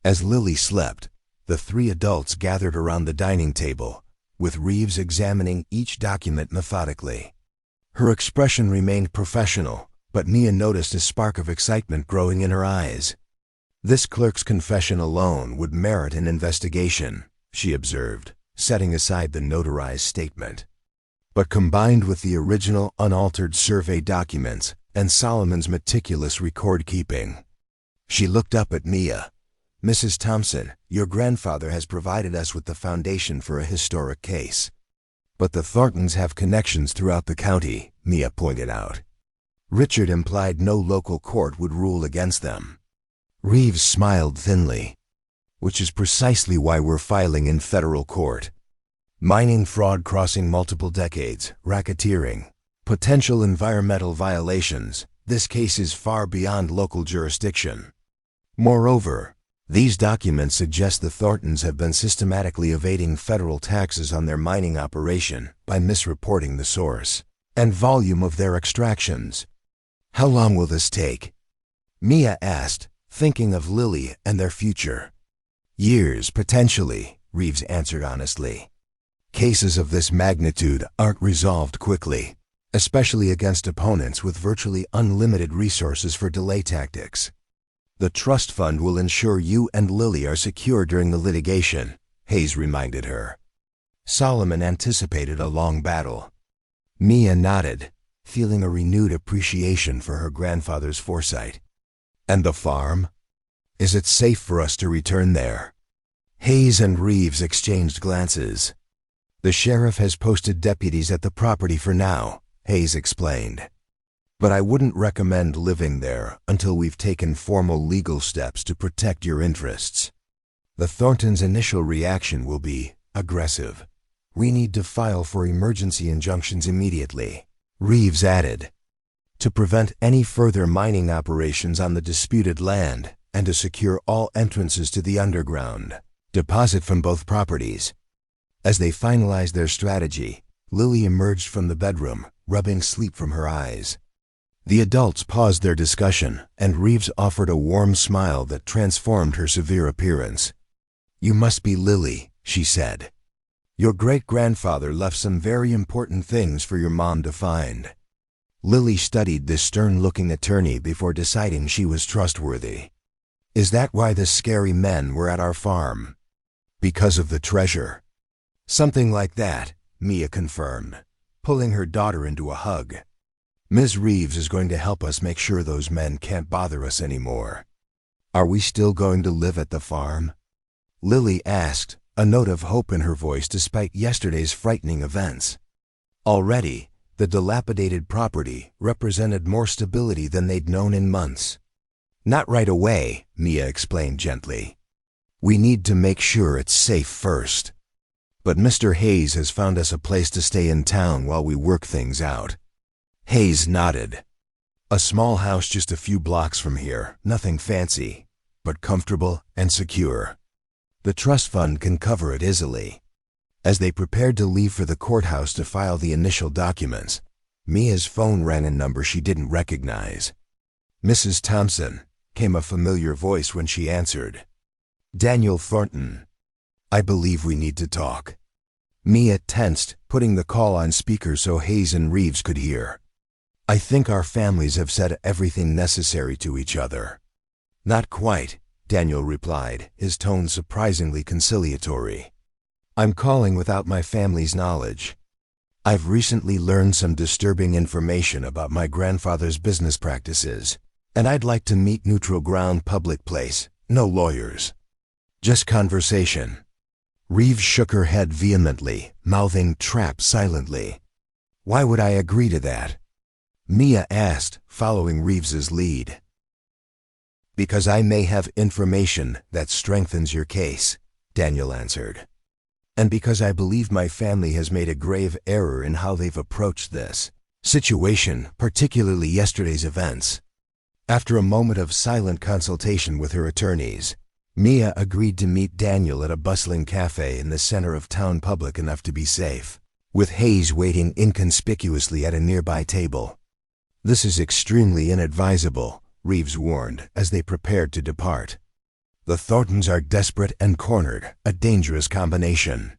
As Lily slept, the three adults gathered around the dining table, with Reeves examining each document methodically. Her expression remained professional, but Mia noticed a spark of excitement growing in her eyes. "This clerk's confession alone would merit an investigation," she observed, setting aside the notarized statement. "But combined with the original unaltered survey documents and Solomon's meticulous record-keeping." She looked up at Mia. "Mrs. Thompson, your grandfather has provided us with the foundation for a historic case. But the Thorntons have connections throughout the county," Mia pointed out. "Richard implied no local court would rule against them." Reeves smiled thinly. "Which is precisely why we're filing in federal court. Mining fraud crossing multiple decades, racketeering, potential environmental violations. This case is far beyond local jurisdiction. Moreover, these documents suggest the Thorntons have been systematically evading federal taxes on their mining operation by misreporting the source and volume of their extractions." "How long will this take?" Mia asked, thinking of Lily and their future. "Years, potentially," Reeves answered honestly. "Cases of this magnitude aren't resolved quickly, especially against opponents with virtually unlimited resources for delay tactics. The trust fund will ensure you and Lily are secure during the litigation," Hayes reminded her. Solomon anticipated a long battle. Mia nodded, feeling a renewed appreciation for her grandfather's foresight. "And the farm? Is it safe for us to return there?" Hayes and Reeves exchanged glances. "The sheriff has posted deputies at the property for now," Hayes explained. "But I wouldn't recommend living there until we've taken formal legal steps to protect your interests. The Thorntons' initial reaction will be aggressive. We need to file for emergency injunctions immediately," Reeves added, "to prevent any further mining operations on the disputed land and to secure all entrances to the underground deposit from both properties." As they finalized their strategy, Lily emerged from the bedroom, rubbing sleep from her eyes. The adults paused their discussion, and Reeves offered a warm smile that transformed her severe appearance. "You must be Lily," she said. "Your great-grandfather left some very important things for your mom to find." Lily studied this stern-looking attorney before deciding she was trustworthy. "Is that why the scary men were at our farm? Because of the treasure?" "Something like that," Mia confirmed, pulling her daughter into a hug. "Ms. Reeves is going to help us make sure those men can't bother us anymore." "Are we still going to live at the farm?" Lily asked, a note of hope in her voice despite yesterday's frightening events. Already, the dilapidated property represented more stability than they'd known in months. "Not right away," Mia explained gently. "We need to make sure it's safe first. But Mr. Hayes has found us a place to stay in town while we work things out." Hayes nodded. "A small house just a few blocks from here, nothing fancy, but comfortable and secure. The trust fund can cover it easily." As they prepared to leave for the courthouse to file the initial documents, Mia's phone rang a number she didn't recognize. "Mrs. Thompson," came a familiar voice when she answered. "Daniel Thornton. I believe we need to talk." Mia tensed, putting the call on speaker so Hayes and Reeves could hear. "I think our families have said everything necessary to each other." "Not quite," Daniel replied, his tone surprisingly conciliatory. "I'm calling without my family's knowledge. I've recently learned some disturbing information about my grandfather's business practices, and I'd like to meet neutral ground, public place, no lawyers. Just conversation." Reeves shook her head vehemently, mouthing "trap" silently. "Why would I agree to that?" Mia asked, following Reeves's lead. Because I may have information that strengthens your case, Daniel answered. And because I believe my family has made a grave error in how they've approached this situation, particularly yesterday's events. After a moment of silent consultation with her attorneys, Mia agreed to meet Daniel at a bustling cafe in the center of town, public enough to be safe, with Hayes waiting inconspicuously at a nearby table. This is extremely inadvisable, Reeves warned as they prepared to depart. The Thorntons are desperate and cornered, a dangerous combination.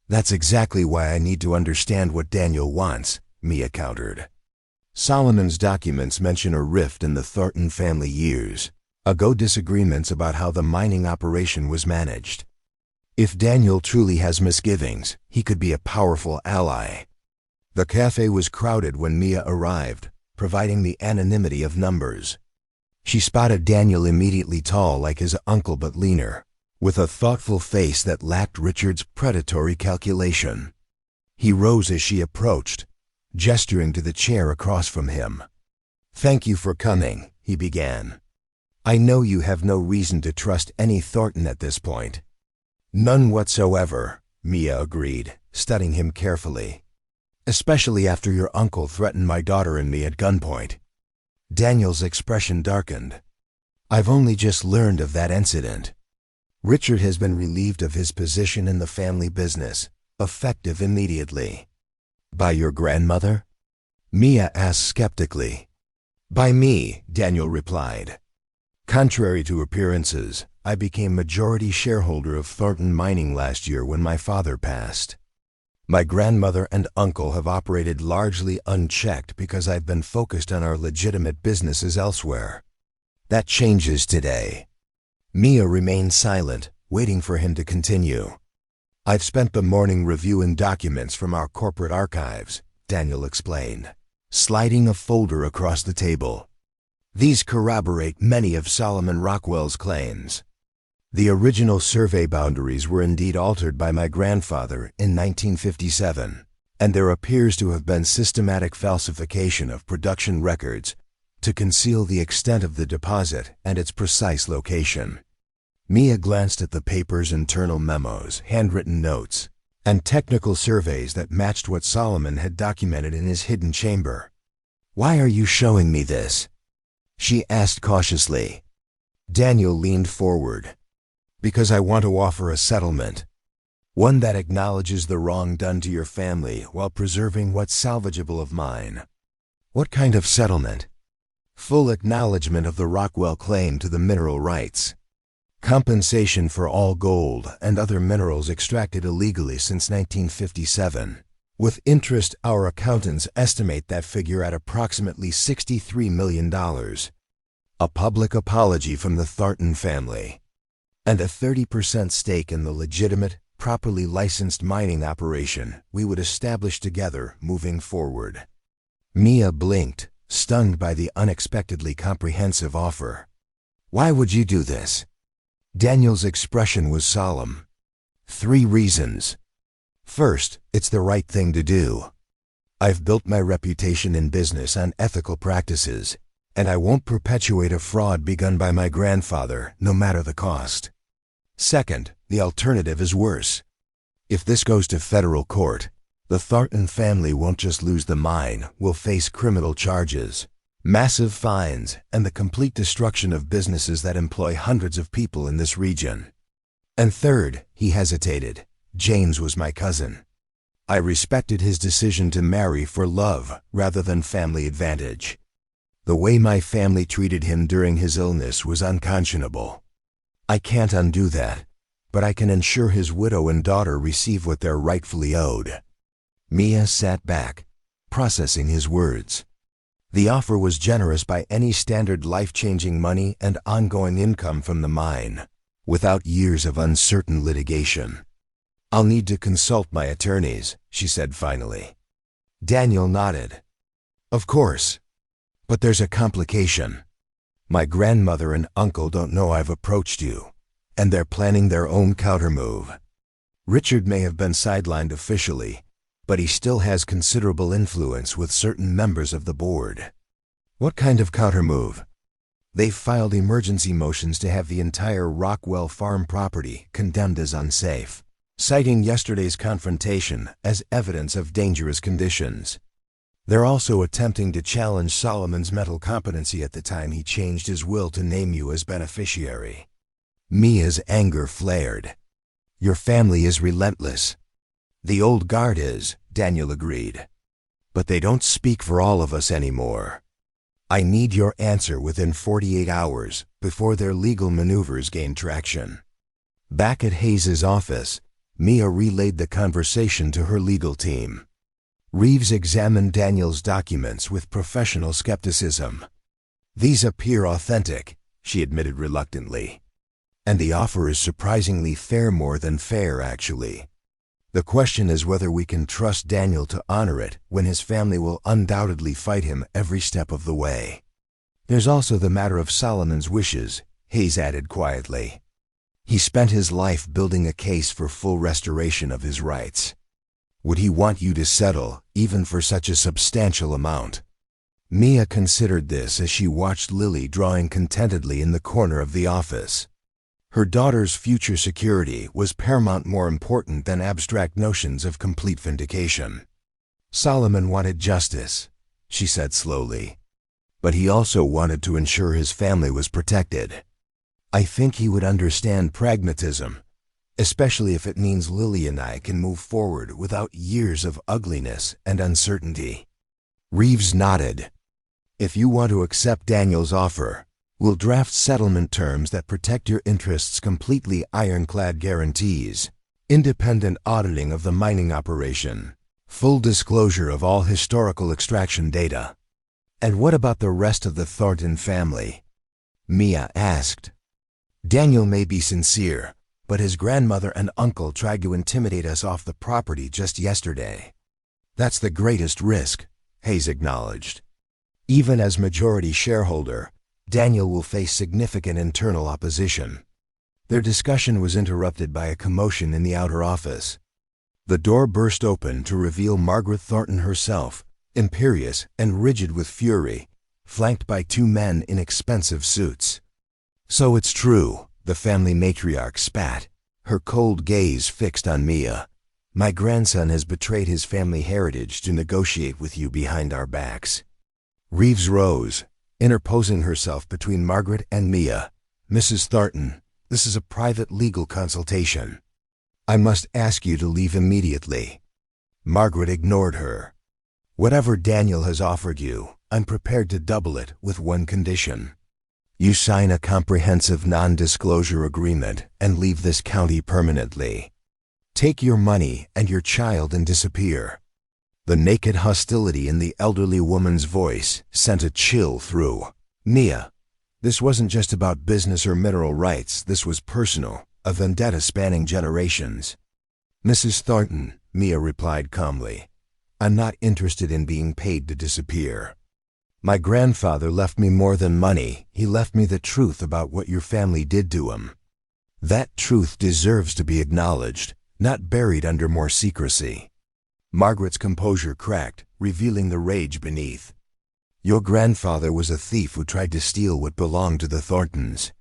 That's exactly why I need to understand what Daniel wants, Mia countered. Solomon's documents mention a rift in the Thornton family years ago, disagreements about how the mining operation was managed. If Daniel truly has misgivings, he could be a powerful ally. The cafe was crowded when Mia arrived, providing the anonymity of numbers. She spotted Daniel, immediately tall like his uncle but leaner, with a thoughtful face that lacked Richard's predatory calculation. He rose as she approached, gesturing to the chair across from him. "Thank you for coming," he began. "I know you have no reason to trust any Thornton at this point." "None whatsoever," Mia agreed, studying him carefully. "Especially after your uncle threatened my daughter and me at gunpoint." Daniel's expression darkened. "I've only just learned of that incident. Richard has been relieved of his position in the family business, effective immediately." "By your grandmother?" Mia asked skeptically. "By me," Daniel replied. "Contrary to appearances, I became majority shareholder of Thornton Mining last year when my father passed. My grandmother and uncle have operated largely unchecked because I've been focused on our legitimate businesses elsewhere. That changes today." Mia remained silent, waiting for him to continue. "I've spent the morning reviewing documents from our corporate archives," Daniel explained, sliding a folder across the table. "These corroborate many of Solomon Rockwell's claims. The original survey boundaries were indeed altered by my grandfather in 1957, and there appears to have been systematic falsification of production records to conceal the extent of the deposit and its precise location." Mia glanced at the paper's internal memos, handwritten notes, and technical surveys that matched what Solomon had documented in his hidden chamber. "Why are you showing me this?" she asked cautiously. Daniel leaned forward. "Because I want to offer a settlement. One that acknowledges the wrong done to your family while preserving what's salvageable of mine." "What kind of settlement?" "Full acknowledgement of the Rockwell claim to the mineral rights. Compensation for all gold and other minerals extracted illegally since 1957. With interest, our accountants estimate that figure at approximately $63 million. A public apology from the Thornton family. And a 30% stake in the legitimate, properly licensed mining operation we would establish together moving forward." Mia blinked, stunned by the unexpectedly comprehensive offer. "Why would you do this?" Daniel's expression was solemn. "3 reasons. First, it's the right thing to do. I've built my reputation in business on ethical practices, and I won't perpetuate a fraud begun by my grandfather, no matter the cost. Second, the alternative is worse. If this goes to federal court, the Thornton family won't just lose the mine, will face criminal charges, massive fines, and the complete destruction of businesses that employ hundreds of people in this region. And third," he hesitated, "James was my cousin. I respected his decision to marry for love rather than family advantage. The way my family treated him during his illness was unconscionable. I can't undo that, but I can ensure his widow and daughter receive what they're rightfully owed." Mia sat back, processing his words. The offer was generous by any standard, life-changing money and ongoing income from the mine, without years of uncertain litigation. "I'll need to consult my attorneys," she said finally. Daniel nodded. "Of course. But there's a complication. My grandmother and uncle don't know I've approached you, and they're planning their own countermove. Richard may have been sidelined officially, but he still has considerable influence with certain members of the board." "What kind of countermove?" They've filed emergency motions to have the entire Rockwell Farm property condemned as unsafe, citing yesterday's confrontation as evidence of dangerous conditions. They're also attempting to challenge Solomon's mental competency at the time he changed his will to name you as beneficiary. Mia's anger flared. Your family is relentless. The old guard is, Daniel agreed. But they don't speak for all of us anymore. I need your answer within 48 hours before their legal maneuvers gain traction. Back at Hayes's office, Mia relayed the conversation to her legal team. Reeves examined Daniel's documents with professional skepticism. These appear authentic, she admitted reluctantly. And the offer is surprisingly fair, more than fair, actually. The question is whether we can trust Daniel to honor it when his family will undoubtedly fight him every step of the way. There's also the matter of Solomon's wishes, Hayes added quietly. He spent his life building a case for full restoration of his rights. Would he want you to settle, even for such a substantial amount? Mia considered this as she watched Lily drawing contentedly in the corner of the office. Her daughter's future security was paramount, more important than abstract notions of complete vindication. Solomon wanted justice, she said slowly. But he also wanted to ensure his family was protected. I think he would understand pragmatism, especially if it means Lily and I can move forward without years of ugliness and uncertainty. Reeves nodded. If you want to accept Daniel's offer, we'll draft settlement terms that protect your interests completely, ironclad guarantees, independent auditing of the mining operation, full disclosure of all historical extraction data. And what about the rest of the Thornton family? Mia asked. Daniel may be sincere, but his grandmother and uncle tried to intimidate us off the property just yesterday. That's the greatest risk, Hayes acknowledged. Even as majority shareholder, Daniel will face significant internal opposition. Their discussion was interrupted by a commotion in the outer office. The door burst open to reveal Margaret Thornton herself, imperious and rigid with fury, flanked by two men in expensive suits. So it's true, the family matriarch spat, her cold gaze fixed on Mia. My grandson has betrayed his family heritage to negotiate with you behind our backs. Reeves rose, interposing herself between Margaret and Mia. Mrs. Thornton, this is a private legal consultation. I must ask you to leave immediately. Margaret ignored her. Whatever Daniel has offered you, I'm prepared to double it with one condition. You sign a comprehensive non-disclosure agreement and leave this county permanently. Take your money and your child and disappear. The naked hostility in the elderly woman's voice sent a chill through Mia. This wasn't just about business or mineral rights, this was personal, a vendetta spanning generations. Mrs. Thornton, Mia replied calmly, I'm not interested in being paid to disappear. My grandfather left me more than money, he left me the truth about what your family did to him. That truth deserves to be acknowledged, not buried under more secrecy. Margaret's composure cracked, revealing the rage beneath. Your grandfather was a thief who tried to steal what belonged to the Thorntons.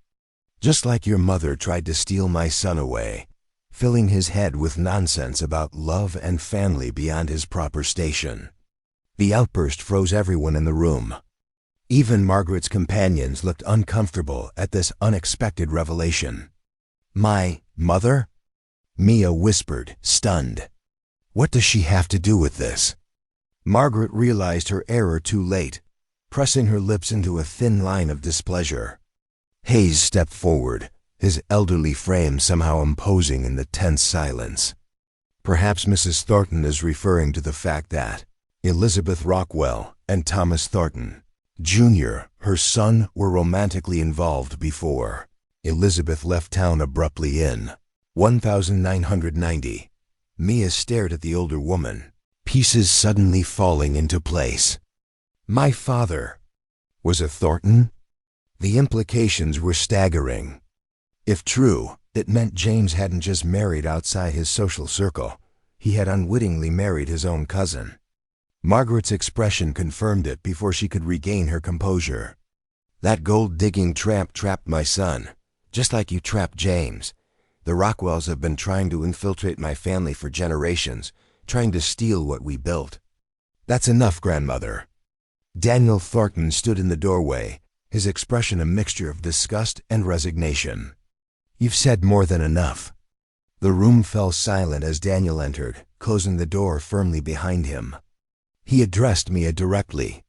Just like your mother tried to steal my son away, filling his head with nonsense about love and family beyond his proper station. The outburst froze everyone in the room. Even Margaret's companions looked uncomfortable at this unexpected revelation. My mother? Mia whispered, stunned. What does she have to do with this? Margaret realized her error too late, pressing her lips into a thin line of displeasure. Hayes stepped forward, his elderly frame somehow imposing in the tense silence. Perhaps Mrs. Thornton is referring to the fact that Elizabeth Rockwell and Thomas Thornton, Jr., her son, were romantically involved before Elizabeth left town abruptly in 1990. Mia stared at the older woman, pieces suddenly falling into place. My father was a Thornton? The implications were staggering. If true, it meant James hadn't just married outside his social circle. He had unwittingly married his own cousin. Margaret's expression confirmed it before she could regain her composure. That gold-digging tramp trapped my son, just like you trapped James. The Rockwells have been trying to infiltrate my family for generations, trying to steal what we built. That's enough, grandmother. Daniel Thornton stood in the doorway, his expression a mixture of disgust and resignation. You've said more than enough. The room fell silent as Daniel entered, closing the door firmly behind him. He addressed Mia directly.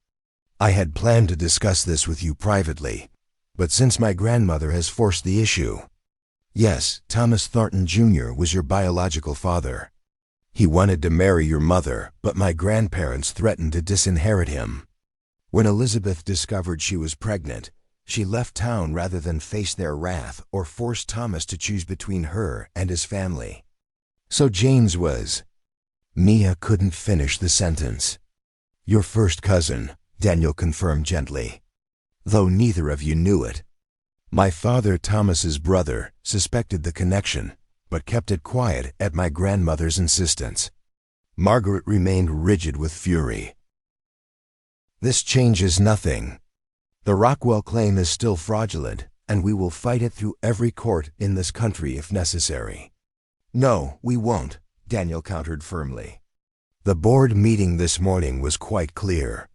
I had planned to discuss this with you privately, but since my grandmother has forced the issue. Yes, Thomas Thornton Jr. was your biological father. He wanted to marry your mother, but my grandparents threatened to disinherit him. When Elizabeth discovered she was pregnant, she left town rather than face their wrath or force Thomas to choose between her and his family. So James was... Mia couldn't finish the sentence. Your first cousin, Daniel confirmed gently, though neither of you knew it. My father, Thomas's brother, suspected the connection, but kept it quiet at my grandmother's insistence. Margaret remained rigid with fury. This changes nothing. The Rockwell claim is still fraudulent, and we will fight it through every court in this country if necessary. No, we won't, Daniel countered firmly. The board meeting this morning was quite clear.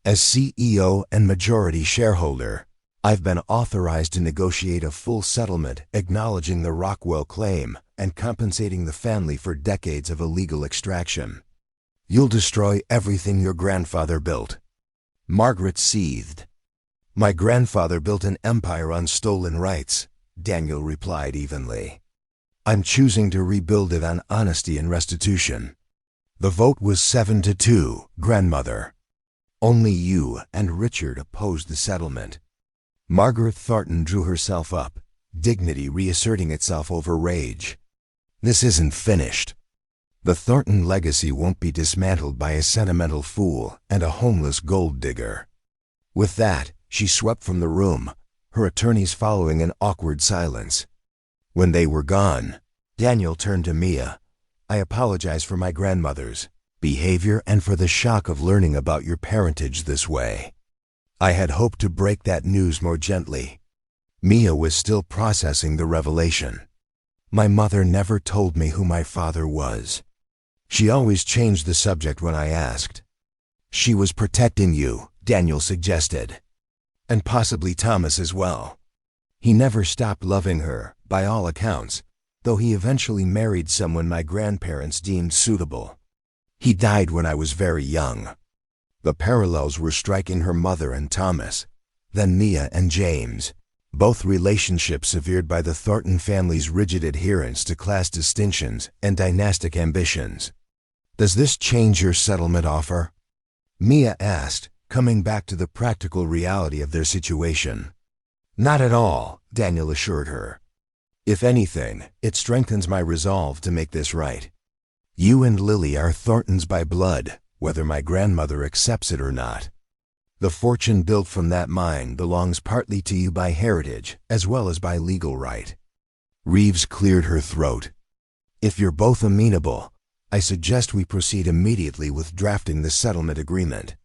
As CEO and majority shareholder, I've been authorized to negotiate a full settlement acknowledging the Rockwell claim and compensating the family for decades of illegal extraction. You'll destroy everything your grandfather built. Margaret seethed. My grandfather built an empire on stolen rights, Daniel replied evenly. I'm choosing to rebuild it on honesty and restitution. The vote was 7-2, grandmother. Only you and Richard opposed the settlement. Margaret Thornton drew herself up, dignity reasserting itself over rage. This isn't finished. The Thornton legacy won't be dismantled by a sentimental fool and a homeless gold digger. With that, she swept from the room, her attorneys following in awkward silence. When they were gone, Daniel turned to Mia. I apologize for my grandmother's behavior and for the shock of learning about your parentage this way. I had hoped to break that news more gently. Mia was still processing the revelation. My mother never told me who my father was. She always changed the subject when I asked. She was protecting you, Daniel suggested. And possibly Thomas as well. He never stopped loving her, by all accounts, though he eventually married someone my grandparents deemed suitable. He died when I was very young. The parallels were striking her mother and Thomas, then Mia and James, both relationships severed by the Thornton family's rigid adherence to class distinctions and dynastic ambitions. Does this change your settlement offer? Mia asked, coming back to the practical reality of their situation. Not at all, Daniel assured her. If anything, it strengthens my resolve to make this right. You and Lily are Thorntons by blood, whether my grandmother accepts it or not. The fortune built from that mine belongs partly to you by heritage as well as by legal right. Reeves cleared her throat. If you're both amenable, I suggest we proceed immediately with drafting the settlement agreement.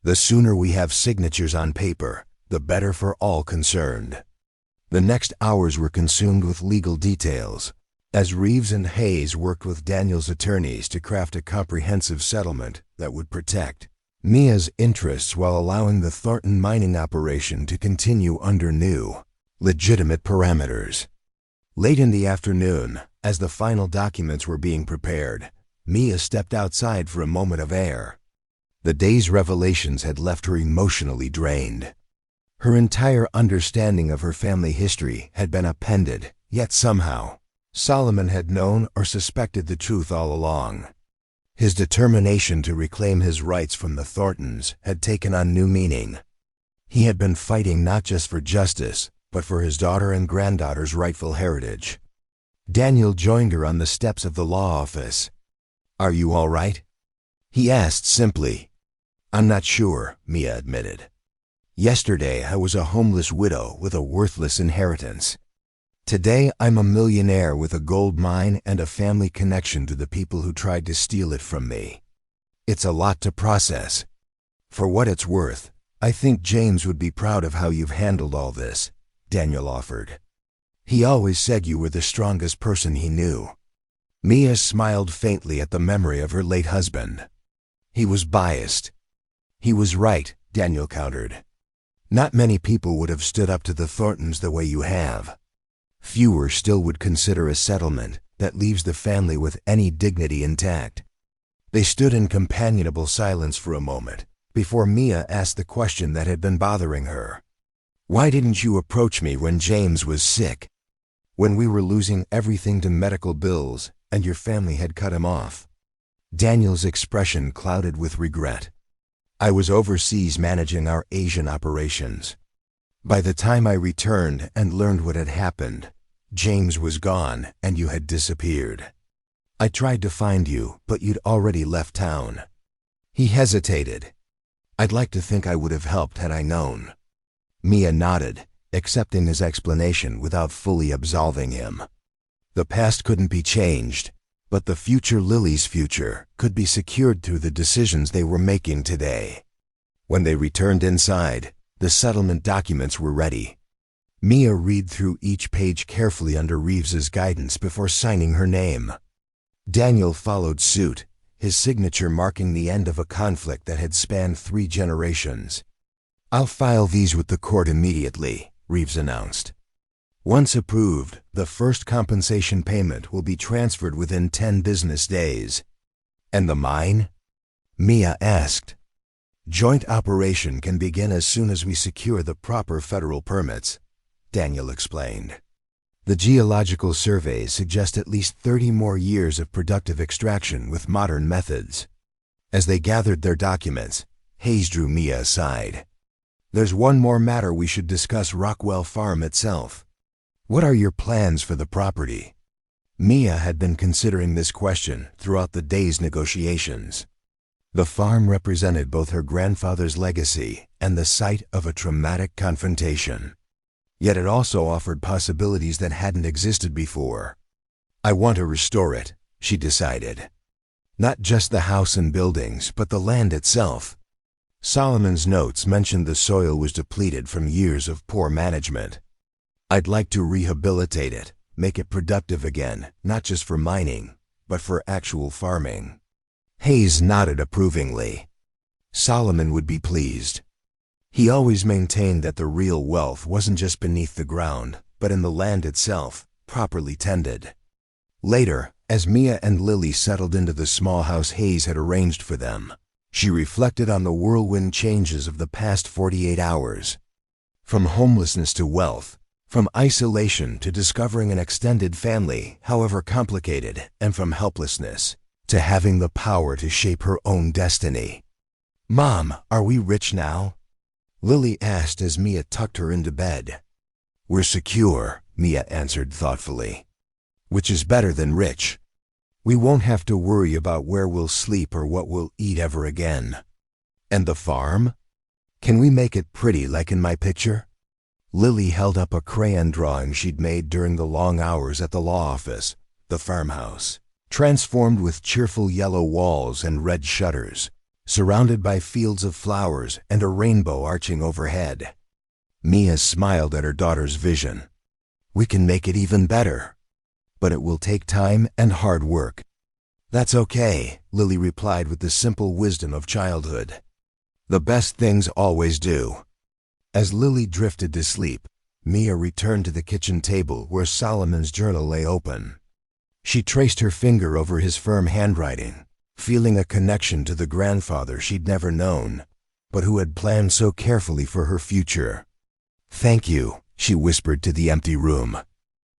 The sooner we have signatures on paper, the better for all concerned. The next hours were consumed with legal details, as Reeves and Hayes worked with Daniel's attorneys to craft a comprehensive settlement that would protect Mia's interests while allowing the Thornton mining operation to continue under new, legitimate parameters. Late in the afternoon, as the final documents were being prepared, Mia stepped outside for a moment of air. The day's revelations had left her emotionally drained. Her entire understanding of her family history had been upended, yet somehow, Solomon had known or suspected the truth all along. His determination to reclaim his rights from the Thorntons had taken on new meaning. He had been fighting not just for justice, but for his daughter and granddaughter's rightful heritage. Daniel joined her on the steps of the law office. Are you all right? He asked simply. I'm not sure, Mia admitted. Yesterday I was a homeless widow with a worthless inheritance. Today I'm a millionaire with a gold mine and a family connection to the people who tried to steal it from me. It's a lot to process. For what it's worth, "I think James would be proud of how you've handled all this," Daniel offered. "He always said you were the strongest person he knew." Mia smiled faintly at the memory of her late husband. "He was biased." "He was right," Daniel countered. "Not many people would have stood up to the Thorntons the way you have. Fewer still would consider a settlement that leaves the family with any dignity intact." They stood in companionable silence for a moment before Mia asked the question that had been bothering her. "Why didn't you approach me when James was sick? When we were losing everything to medical bills and your family had cut him off?" Daniel's expression clouded with regret. "I was overseas managing our Asian operations. By the time I returned and learned what had happened, James was gone and you had disappeared. I tried to find you, but you'd already left town." He hesitated. "I'd like to think I would have helped had I known." Mia nodded, accepting his explanation without fully absolving him. The past couldn't be changed, but the future, Lily's future, could be secured through the decisions they were making today. When they returned inside, the settlement documents were ready. Mia read through each page carefully under Reeves's guidance before signing her name. Daniel followed suit, his signature marking the end of a conflict that had spanned 3 generations. "I'll file these with the court immediately," Reeves announced. "Once approved, the first compensation payment will be transferred within 10 business days." "And the mine?" Mia asked. "Joint operation can begin as soon as we secure the proper federal permits," Daniel explained. "The geological surveys suggest at least 30 more years of productive extraction with modern methods." As they gathered their documents, Hayes drew Mia aside. "There's one more matter we should discuss: Rockwell Farm itself. What are your plans for the property?" Mia had been considering this question throughout the day's negotiations. The farm represented both her grandfather's legacy and the site of a traumatic confrontation. Yet it also offered possibilities that hadn't existed before. "I want to restore it," she decided. "Not just the house and buildings, but the land itself." Solomon's notes mentioned the soil was depleted from years of poor management. "I'd like to rehabilitate it, make it productive again, not just for mining, but for actual farming." Hayes nodded approvingly. Solomon would be pleased. He always maintained that the real wealth wasn't just beneath the ground, but in the land itself, properly tended. Later, as Mia and Lily settled into the small house Hayes had arranged for them, she reflected on the whirlwind changes of the past 48 hours. From homelessness to wealth, from isolation to discovering an extended family, however complicated, and from helplessness to having the power to shape her own destiny. "Mom, are we rich now?" Lily asked as Mia tucked her into bed. "We're secure," Mia answered thoughtfully. "Which is better than rich. We won't have to worry about where we'll sleep or what we'll eat ever again." "And the farm? Can we make it pretty like in my picture?" Lily held up a crayon drawing she'd made during the long hours at the law office, the farmhouse, transformed with cheerful yellow walls and red shutters, surrounded by fields of flowers and a rainbow arching overhead. Mia smiled at her daughter's vision. "We can make it even better. But it will take time and hard work." "That's okay," Lily replied with the simple wisdom of childhood. "The best things always do." As Lily drifted to sleep, Mia returned to the kitchen table where Solomon's journal lay open. She traced her finger over his firm handwriting, feeling a connection to the grandfather she'd never known, but who had planned so carefully for her future. "Thank you," she whispered to the empty room.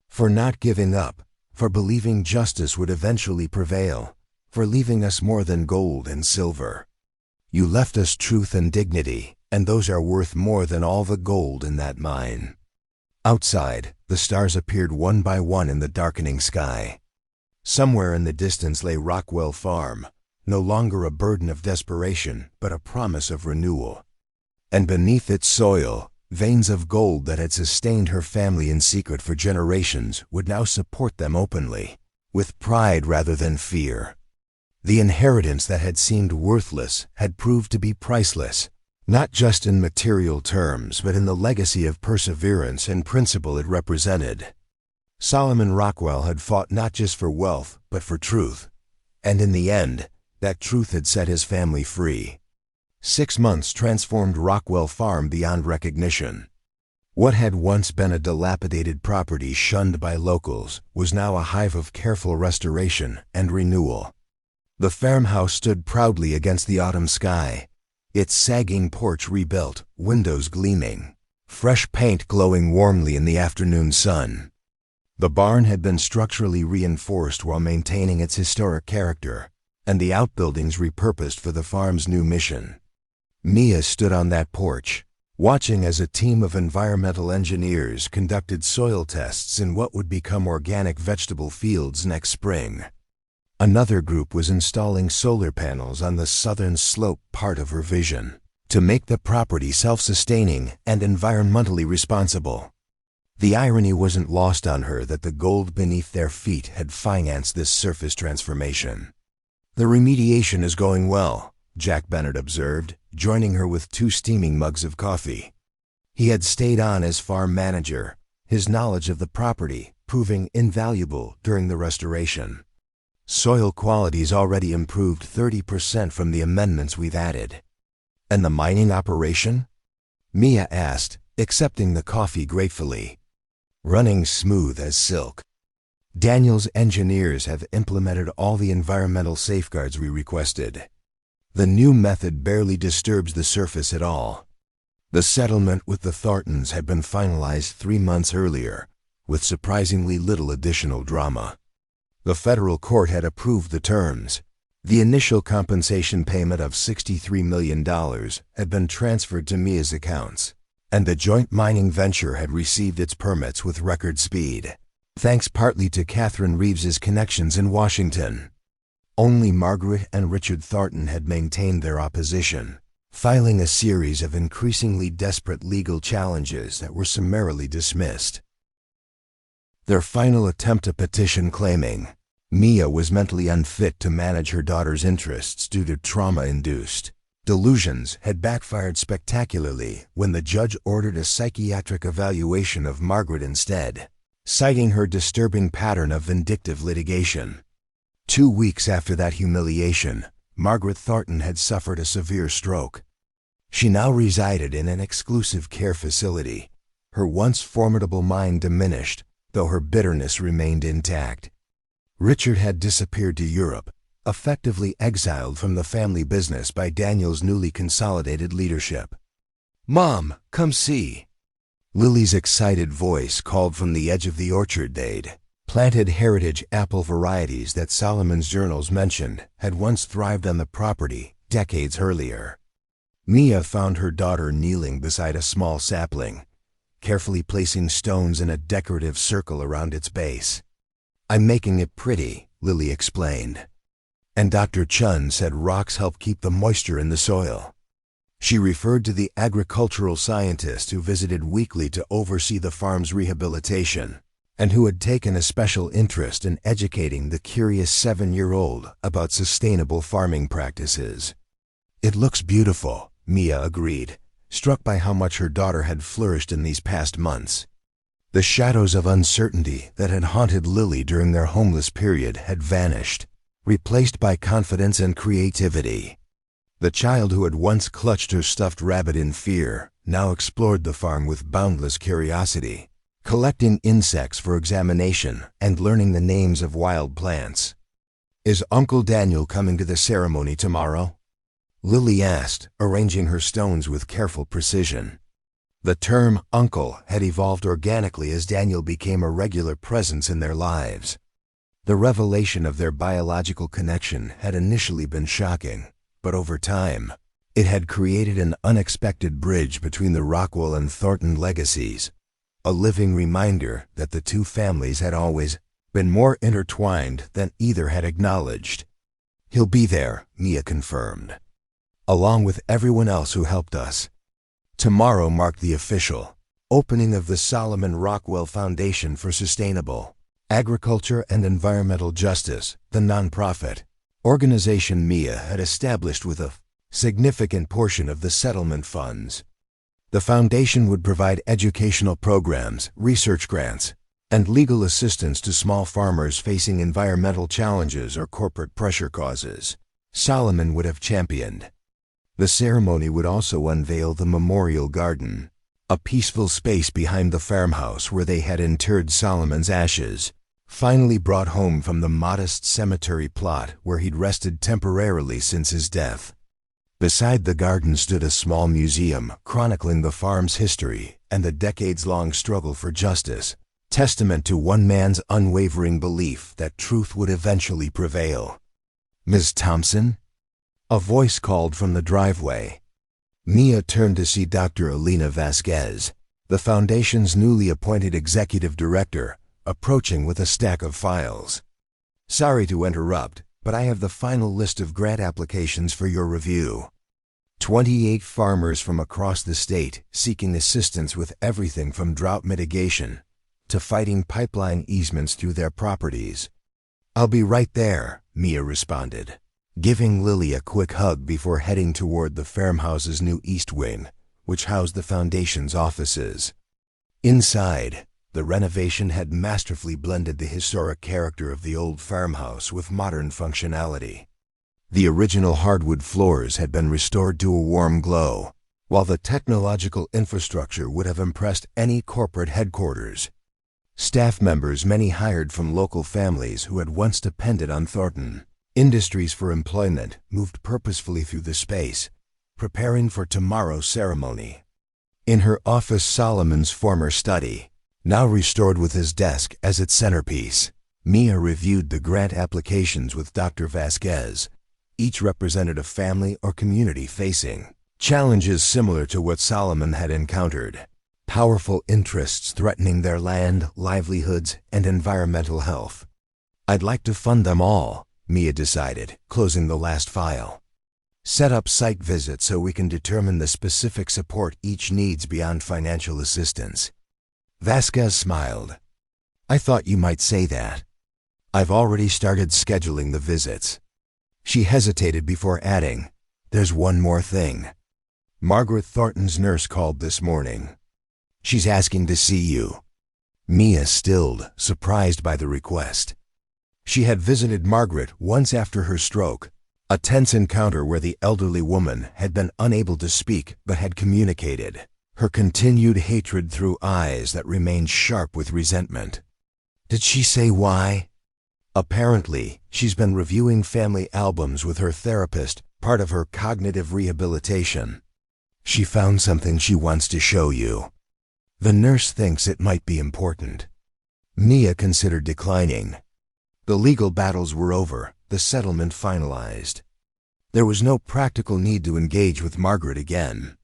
"For not giving up, for believing justice would eventually prevail, for leaving us more than gold and silver. You left us truth and dignity, and those are worth more than all the gold in that mine." Outside, the stars appeared one by one in the darkening sky. Somewhere in the distance lay Rockwell Farm, no longer a burden of desperation, but a promise of renewal. And beneath its soil, veins of gold that had sustained her family in secret for generations would now support them openly, with pride rather than fear. The inheritance that had seemed worthless had proved to be priceless, not just in material terms, but in the legacy of perseverance and principle it represented. Solomon Rockwell had fought not just for wealth, but for truth. And in the end, that truth had set his family free. 6 months transformed Rockwell Farm beyond recognition. What had once been a dilapidated property shunned by locals was now a hive of careful restoration and renewal. The farmhouse stood proudly against the autumn sky, its sagging porch rebuilt, windows gleaming, fresh paint glowing warmly in the afternoon sun. The barn had been structurally reinforced while maintaining its historic character, and the outbuildings repurposed for the farm's new mission. Mia stood on that porch, watching as a team of environmental engineers conducted soil tests in what would become organic vegetable fields next spring. Another group was installing solar panels on the southern slope part of her vision, to make the property self-sustaining and environmentally responsible. The irony wasn't lost on her that the gold beneath their feet had financed this surface transformation. "The remediation is going well," Jack Bennett observed, joining her with 2 steaming mugs of coffee. He had stayed on as farm manager, his knowledge of the property proving invaluable during the restoration. "Soil quality's already improved 30% from the amendments we've added." "And the mining operation?" Mia asked, accepting the coffee gratefully. "Running smooth as silk. Daniel's engineers have implemented all the environmental safeguards we requested. The new method barely disturbs the surface at all. The settlement with the Thorntons had been finalized 3 months earlier, with surprisingly little additional drama. The federal court had approved the terms. The initial compensation payment of $63 million had been transferred to Mia's accounts, and the joint mining venture had received its permits with record speed, thanks partly to Catherine Reeves's connections in Washington. Only Margaret and Richard Thornton had maintained their opposition, filing a series of increasingly desperate legal challenges that were summarily dismissed. Their final attempt to petition claiming Mia was mentally unfit to manage her daughter's interests due to trauma-induced delusions had backfired spectacularly when the judge ordered a psychiatric evaluation of Margaret instead, citing her disturbing pattern of vindictive litigation. 2 weeks after that humiliation, Margaret Thornton had suffered a severe stroke. She now resided in an exclusive care facility, her once formidable mind diminished, though her bitterness remained intact. Richard had disappeared to Europe, effectively exiled from the family business by Daniel's newly consolidated leadership. "Mom, come see." Lily's excited voice called from the edge of the orchard they'd planted. Heritage apple varieties that Solomon's journals mentioned had once thrived on the property decades earlier. Mia found her daughter kneeling beside a small sapling, carefully placing stones in a decorative circle around its base. "I'm making it pretty," Lily explained. "And Dr. Chun said rocks help keep the moisture in the soil." She referred to the agricultural scientist who visited weekly to oversee the farm's rehabilitation, and who had taken a special interest in educating the curious 7-year-old about sustainable farming practices. "It looks beautiful," Mia agreed, struck by how much her daughter had flourished in these past months. The shadows of uncertainty that had haunted Lily during their homeless period had vanished, replaced by confidence and creativity. The child who had once clutched her stuffed rabbit in fear now explored the farm with boundless curiosity, collecting insects for examination and learning the names of wild plants. "Is Uncle Daniel coming to the ceremony tomorrow?" Lily asked, arranging her stones with careful precision. The term uncle had evolved organically as Daniel became a regular presence in their lives. The revelation of their biological connection had initially been shocking, but over time, it had created an unexpected bridge between the Rockwell and Thornton legacies, a living reminder that the two families had always been more intertwined than either had acknowledged. "He'll be there," Mia confirmed, "along with everyone else who helped us." Tomorrow marked the official opening of the Solomon Rockwell Foundation for Sustainable Agriculture and Environmental Justice, the nonprofit organization Mia had established with a significant portion of the settlement funds. The foundation would provide educational programs, research grants, and legal assistance to small farmers facing environmental challenges or corporate pressure causes. Solomon would have championed. The ceremony would also unveil the memorial garden, a peaceful space behind the farmhouse where they had interred Solomon's ashes, finally brought home from the modest cemetery plot where he'd rested temporarily since his death. Beside the garden stood a small museum chronicling the farm's history and the decades-long struggle for justice, testament to one man's unwavering belief that truth would eventually prevail. "Ms. Thompson?" A voice called from the driveway. Mia turned to see Dr. Elena Vasquez, the foundation's newly appointed executive director, approaching with a stack of files. "Sorry to interrupt, but I have the final list of grant applications for your review. 28 farmers from across the state seeking assistance with everything from drought mitigation to fighting pipeline easements through their properties." "I'll be right there," Mia responded, giving Lily a quick hug before heading toward the farmhouse's new east wing, which housed the foundation's offices. Inside, the renovation had masterfully blended the historic character of the old farmhouse with modern functionality. The original hardwood floors had been restored to a warm glow, while the technological infrastructure would have impressed any corporate headquarters. Staff members, many hired from local families who had once depended on Thornton Industries for employment, moved purposefully through the space, preparing for tomorrow's ceremony. In her office, Solomon's former study, now restored with his desk as its centerpiece, Mia reviewed the grant applications with Dr. Vasquez. Each represented a family or community facing challenges similar to what Solomon had encountered, powerful interests threatening their land, livelihoods, and environmental health. "I'd like to fund them all," Mia decided, closing the last file. "Set up site visits so we can determine the specific support each needs beyond financial assistance." Vasquez smiled. "I thought you might say that. I've already started scheduling the visits." She hesitated before adding, "There's one more thing. Margaret Thornton's nurse called this morning. She's asking to see you." Mia stilled, surprised by the request. She had visited Margaret once after her stroke, a tense encounter where the elderly woman had been unable to speak but had communicated, her continued hatred through eyes that remained sharp with resentment. "Did she say why?" "Apparently, she's been reviewing family albums with her therapist, part of her cognitive rehabilitation. She found something she wants to show you. The nurse thinks it might be important." Mia considered declining. The legal battles were over, the settlement finalized. There was no practical need to engage with Margaret again.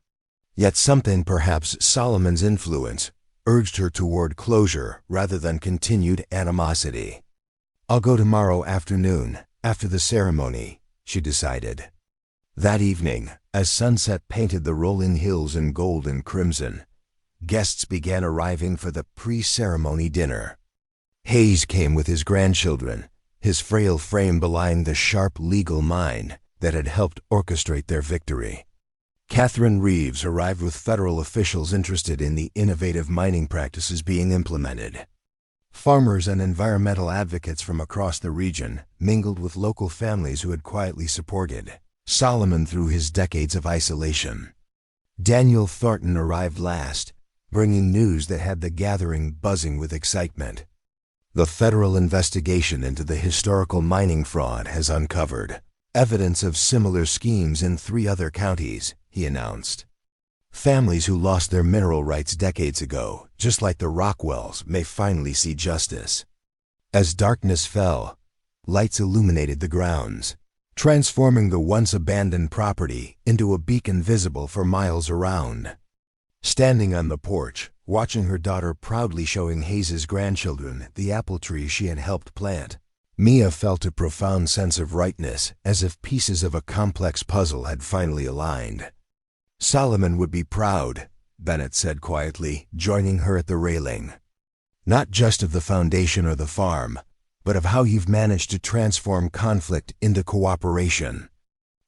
Yet something, perhaps Solomon's influence, urged her toward closure rather than continued animosity. "I'll go tomorrow afternoon, after the ceremony," she decided. That evening, as sunset painted the rolling hills in gold and crimson, guests began arriving for the pre-ceremony dinner. Hayes came with his grandchildren, his frail frame belying the sharp legal mind that had helped orchestrate their victory. Catherine Reeves arrived with federal officials interested in the innovative mining practices being implemented. Farmers and environmental advocates from across the region mingled with local families who had quietly supported Solomon through his decades of isolation. Daniel Thornton arrived last, bringing news that had the gathering buzzing with excitement. "The federal investigation into the historical mining fraud has uncovered evidence of similar schemes in 3 other counties," he announced. "Families who lost their mineral rights decades ago, just like the Rockwells, may finally see justice." As darkness fell, lights illuminated the grounds, transforming the once abandoned property into a beacon visible for miles around. Standing on the porch, watching her daughter proudly showing Hayes's grandchildren the apple tree she had helped plant, Mia felt a profound sense of rightness, as if pieces of a complex puzzle had finally aligned. "Solomon would be proud," Bennett said quietly, joining her at the railing. "Not just of the foundation or the farm, but of how you've managed to transform conflict into cooperation."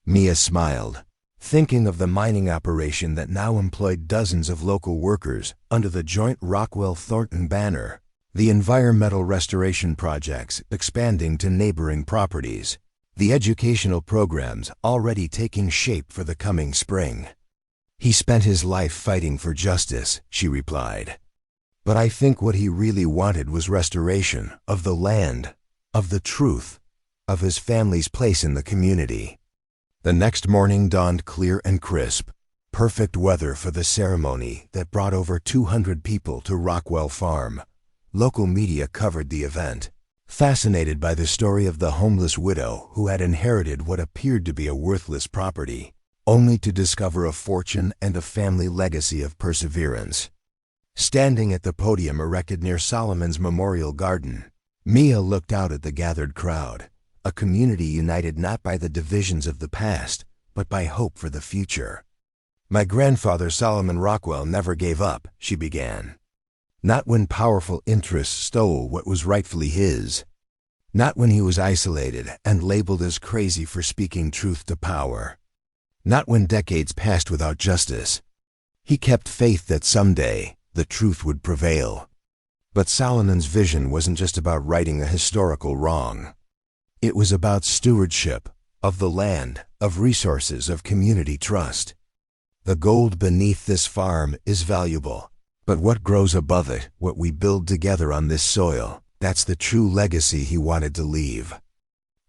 Mia smiled. thinking of the mining operation that now employed dozens of local workers under the joint Rockwell-Thornton banner, the environmental restoration projects expanding to neighboring properties, the educational programs already taking shape for the coming spring. "He spent his life fighting for justice," she replied. "But I think what he really wanted was restoration of the land, of the truth, of his family's place in the community." The next morning dawned clear and crisp, perfect weather for the ceremony that brought over 200 people to Rockwell Farm. Local media covered the event, fascinated by the story of the homeless widow who had inherited what appeared to be a worthless property, only to discover a fortune and a family legacy of perseverance. Standing at the podium erected near Solomon's Memorial Garden, Mia looked out at the gathered crowd, a community united not by the divisions of the past, but by hope for the future. "My grandfather Solomon Rockwell never gave up," she began. "Not when powerful interests stole what was rightfully his. Not when he was isolated and labeled as crazy for speaking truth to power. Not when decades passed without justice. He kept faith that someday the truth would prevail." But Solomon's vision wasn't just about righting a historical wrong. It was about stewardship of the land, of resources, of community trust. "The gold beneath this farm is valuable, but what grows above it, what we build together on this soil, that's the true legacy he wanted to leave."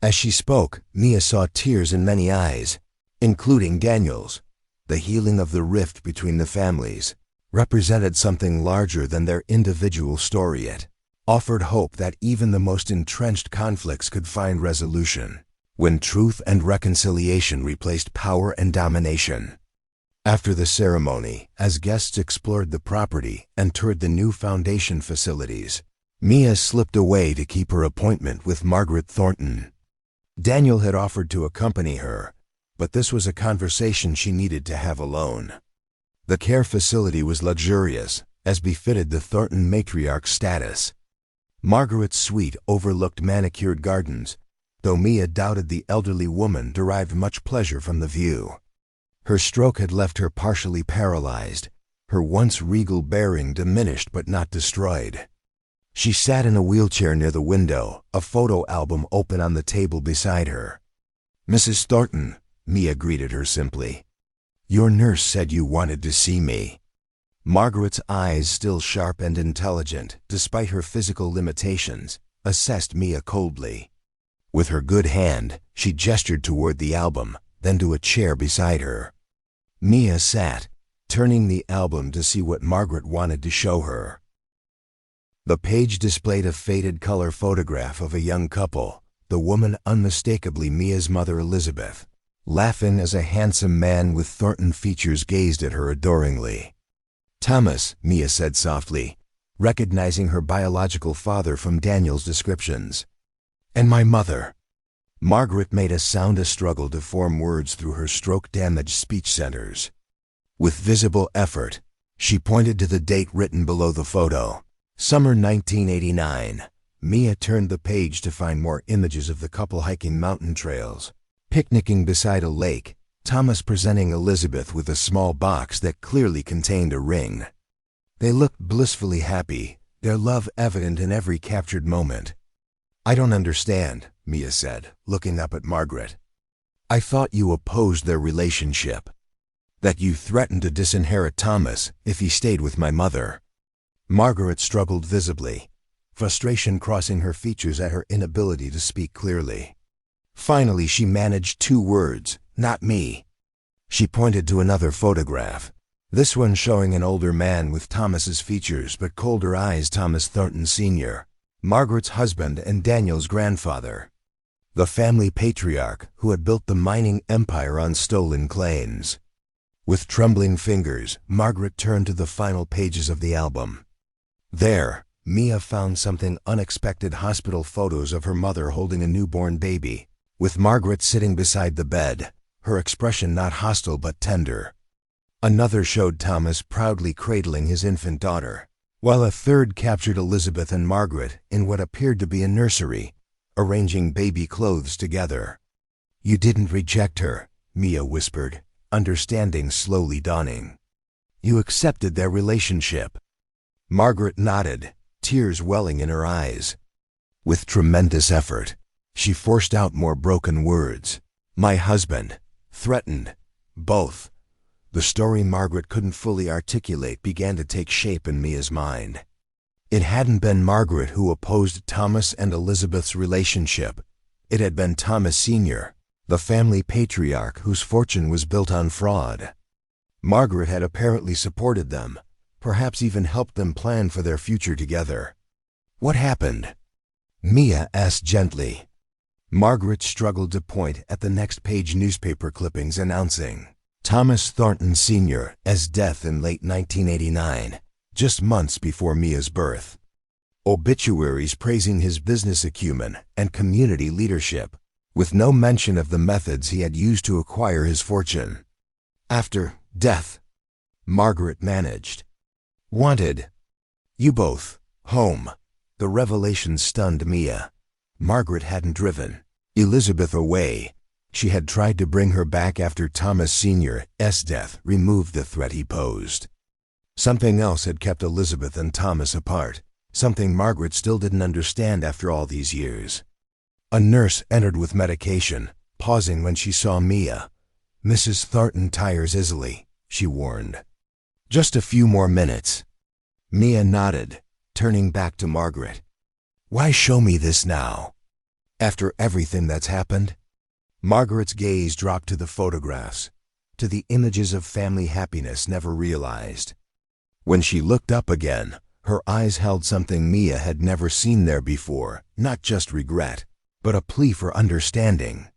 As she spoke, Mia saw tears in many eyes, including Daniel's. The healing of the rift between the families represented something larger than their individual story. It offered hope that even the most entrenched conflicts could find resolution when truth and reconciliation replaced power and domination. After the ceremony, as guests explored the property and toured the new foundation facilities, Mia slipped away to keep her appointment with Margaret Thornton. Daniel had offered to accompany her, but this was a conversation she needed to have alone. The care facility was luxurious, as befitted the Thornton matriarch's status. Margaret's suite overlooked manicured gardens, though Mia doubted the elderly woman derived much pleasure from the view. Her stroke had left her partially paralyzed, her once regal bearing diminished but not destroyed. She sat in a wheelchair near the window, a photo album open on the table beside her. "Mrs. Thornton," Mia greeted her simply. "Your nurse said you wanted to see me." Margaret's eyes, still sharp and intelligent despite her physical limitations, assessed Mia coldly. With her good hand, she gestured toward the album, then to a chair beside her. Mia sat, turning the album to see what Margaret wanted to show her. The page displayed a faded color photograph of a young couple, the woman unmistakably Mia's mother Elizabeth, laughing as a handsome man with Thornton features gazed at her adoringly. "Thomas," Mia said softly, recognizing her biological father from Daniel's descriptions. "And my mother." Margaret made a struggle to form words through her stroke-damaged speech centers. With visible effort, she pointed to the date written below the photo. Summer 1989. Mia turned the page to find more images of the couple hiking mountain trails, picnicking beside a lake, Thomas presenting Elizabeth with a small box that clearly contained a ring. They looked blissfully happy, their love evident in every captured moment. "I don't understand," Mia said, looking up at Margaret. "I thought you opposed their relationship, that you threatened to disinherit Thomas if he stayed with my mother." Margaret struggled visibly, frustration crossing her features at her inability to speak clearly. Finally, she managed 2 words, "Not me." She pointed to another photograph, this one showing an older man with Thomas's features but colder eyes. Thomas Thornton Sr., Margaret's husband and Daniel's grandfather, the family patriarch who had built the mining empire on stolen claims. With trembling fingers, Margaret turned to the final pages of the album. There, Mia found something unexpected: hospital photos of her mother holding a newborn baby, with Margaret sitting beside the bed, her expression not hostile but tender. Another showed Thomas proudly cradling his infant daughter, while a third captured Elizabeth and Margaret in what appeared to be a nursery, arranging baby clothes together. "You didn't reject her," Mia whispered, understanding slowly dawning. You accepted their relationship. Margaret nodded, tears welling in her eyes. With tremendous effort, she forced out more broken words. My husband, threatened, both. The story Margaret couldn't fully articulate began to take shape in Mia's mind. It hadn't been Margaret who opposed Thomas and Elizabeth's relationship. It had been Thomas Sr., the family patriarch whose fortune was built on fraud. Margaret had apparently supported them, perhaps even helped them plan for their future together. What happened? Mia asked gently. Margaret struggled to point at the next page newspaper clippings announcing Thomas Thornton Sr. as death in late 1989, just months before Mia's birth. Obituaries praising his business acumen and community leadership, with no mention of the methods he had used to acquire his fortune. After death, Margaret managed. Wanted. You both. Home. The revelation stunned Mia. Margaret hadn't driven Elizabeth away. She had tried to bring her back after Thomas Sr.'s death removed the threat he posed. Something else had kept Elizabeth and Thomas apart, something Margaret still didn't understand after all these years. A nurse entered with medication, pausing when she saw Mia. Mrs. Thornton tires easily, she warned. Just a few more minutes. Mia nodded, turning back to Margaret. Why show me this now? After everything that's happened? Margaret's gaze dropped to the photographs, to the images of family happiness never realized. When she looked up again, her eyes held something Mia had never seen there before, not just regret, but a plea for understanding.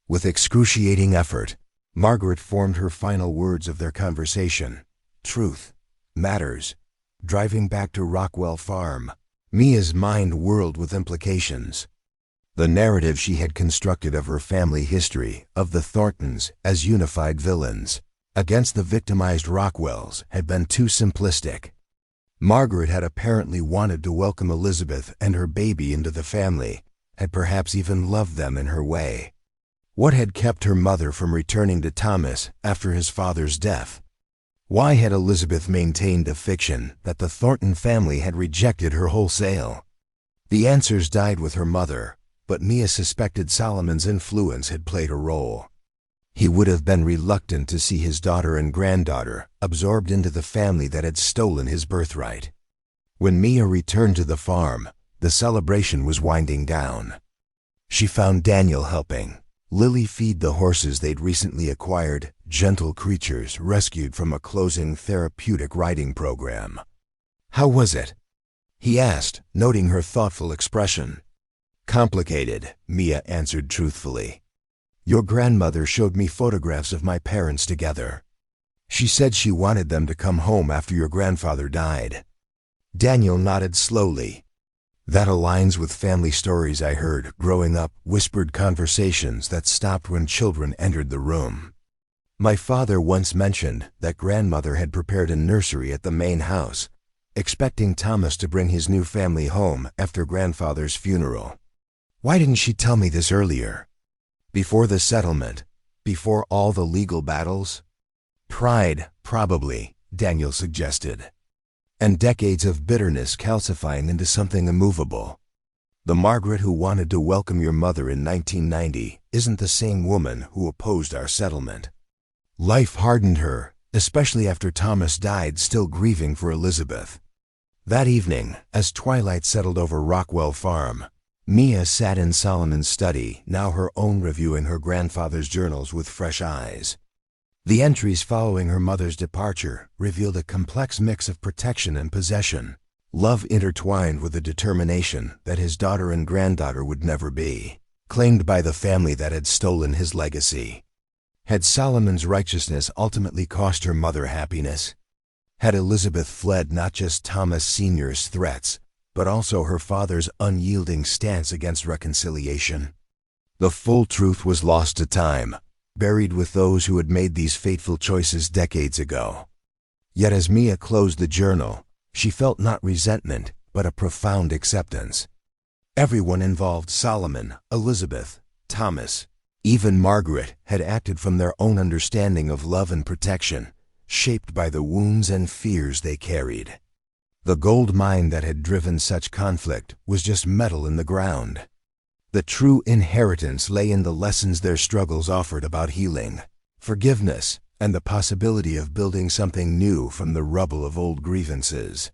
With excruciating effort, Margaret formed her final words of their conversation. Truth matters. Driving back to Rockwell Farm, Mia's mind whirled with implications. The narrative she had constructed of her family history, of the Thorntons as unified villains against the victimized Rockwells, had been too simplistic. Margaret had apparently wanted to welcome Elizabeth and her baby into the family, had perhaps even loved them in her way. What had kept her mother from returning to Thomas after his father's death? Why had Elizabeth maintained a fiction that the Thornton family had rejected her wholesale? The answers died with her mother, but Mia suspected Solomon's influence had played a role. He would have been reluctant to see his daughter and granddaughter absorbed into the family that had stolen his birthright. When Mia returned to the farm, the celebration was winding down. She found Daniel helping Lily feed the horses they'd recently acquired, gentle creatures rescued from a closing therapeutic riding program. How was it? He asked, noting her thoughtful expression. Complicated, Mia answered truthfully. Your grandmother showed me photographs of my parents together. She said she wanted them to come home after your grandfather died. Daniel nodded slowly. That aligns with family stories I heard growing up, whispered conversations that stopped when children entered the room. My father once mentioned that grandmother had prepared a nursery at the main house, expecting Thomas to bring his new family home after grandfather's funeral. Why didn't she tell me this earlier? Before the settlement, before all the legal battles? Pride, probably, Daniel suggested. And decades of bitterness calcifying into something immovable. The Margaret who wanted to welcome your mother in 1990 isn't the same woman who opposed our settlement. Life hardened her, especially after Thomas died, still grieving for Elizabeth. That evening, as twilight settled over Rockwell Farm, Mia sat in Solomon's study, now her own, reviewing her grandfather's journals with fresh eyes. The entries following her mother's departure revealed a complex mix of protection and possession, love intertwined with a determination that his daughter and granddaughter would never be claimed by the family that had stolen his legacy. Had Solomon's righteousness ultimately cost her mother happiness? Had Elizabeth fled not just Thomas Sr.'s threats, but also her father's unyielding stance against reconciliation? The full truth was lost to time, buried with those who had made these fateful choices decades ago. Yet as Mia closed the journal, she felt not resentment, but a profound acceptance. Everyone involved, Solomon, Elizabeth, Thomas, Even Margaret had acted from their own understanding of love and protection, shaped by the wounds and fears they carried. The gold mine that had driven such conflict was just metal in the ground. The true inheritance lay in the lessons their struggles offered about healing, forgiveness, and the possibility of building something new from the rubble of old grievances.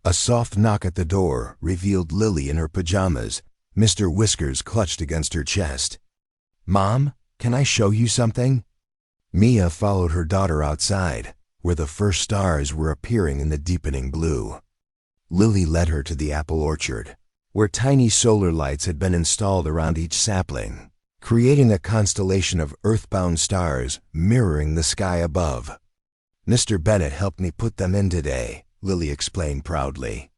A soft knock at the door revealed Lily in her pajamas, Mr. Whiskers clutched against her chest. "Mom, can I show you something?" Mia followed her daughter outside, where the first stars were appearing in the deepening blue. Lily led her to the apple orchard, where tiny solar lights had been installed around each sapling, creating a constellation of earthbound stars mirroring the sky above. "Mr. Bennett helped me put them in today," Lily explained proudly.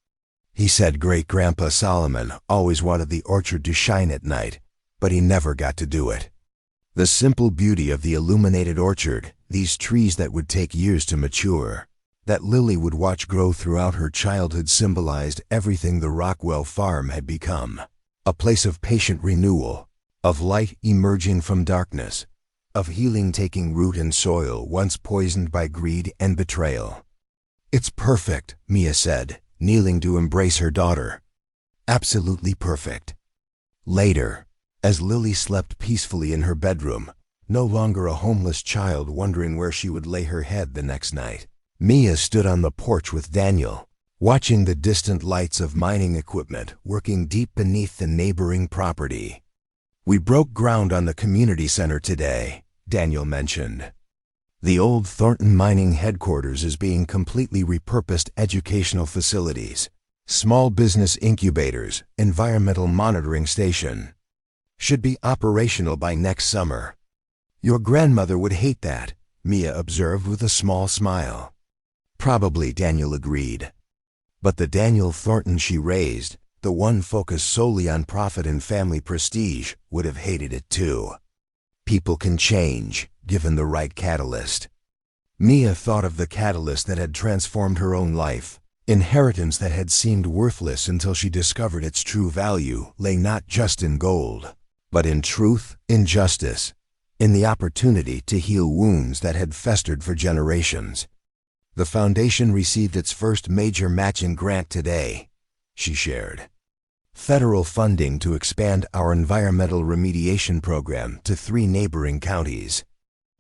"He said Great-Grandpa Solomon always wanted the orchard to shine at night, but he never got to do it." The simple beauty of the illuminated orchard, these trees that would take years to mature, that Lily would watch grow throughout her childhood, symbolized everything the Rockwell Farm had become. A place of patient renewal, of light emerging from darkness, of healing taking root in soil once poisoned by greed and betrayal. "It's perfect," Mia said, kneeling to embrace her daughter. "Absolutely perfect." Later, as Lily slept peacefully in her bedroom, no longer a homeless child wondering where she would lay her head the next night, Mia stood on the porch with Daniel, watching the distant lights of mining equipment working deep beneath the neighboring property. "We broke ground on the community center today," Daniel mentioned. The old Thornton mining headquarters is being completely repurposed educational facilities, small business incubators, environmental monitoring station. Should be operational by next summer. "Your grandmother would hate that," Mia observed with a small smile. "Probably," Daniel agreed. But the Daniel Thornton she raised, the one focused solely on profit and family prestige, would have hated it too. People can change, given the right catalyst. Mia thought of the catalyst that had transformed her own life. Inheritance that had seemed worthless until she discovered its true value lay not just in gold, but in truth, in justice, in the opportunity to heal wounds that had festered for generations. "The foundation received its first major matching grant today," she shared. "Federal funding to expand our environmental remediation program to 3 neighboring counties.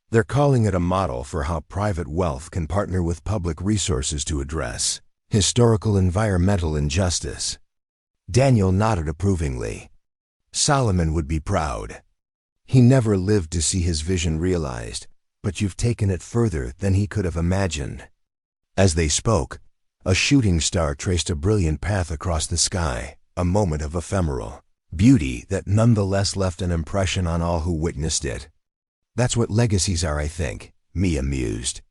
They're calling it a model for how private wealth can partner with public resources to address historical environmental injustice." Daniel nodded approvingly. "Solomon would be proud. He never lived to see his vision realized, but you've taken it further than he could have imagined." As they spoke, a shooting star traced a brilliant path across the sky, a moment of ephemeral beauty that nonetheless left an impression on all who witnessed it. "That's what legacies are, I think," Mia mused.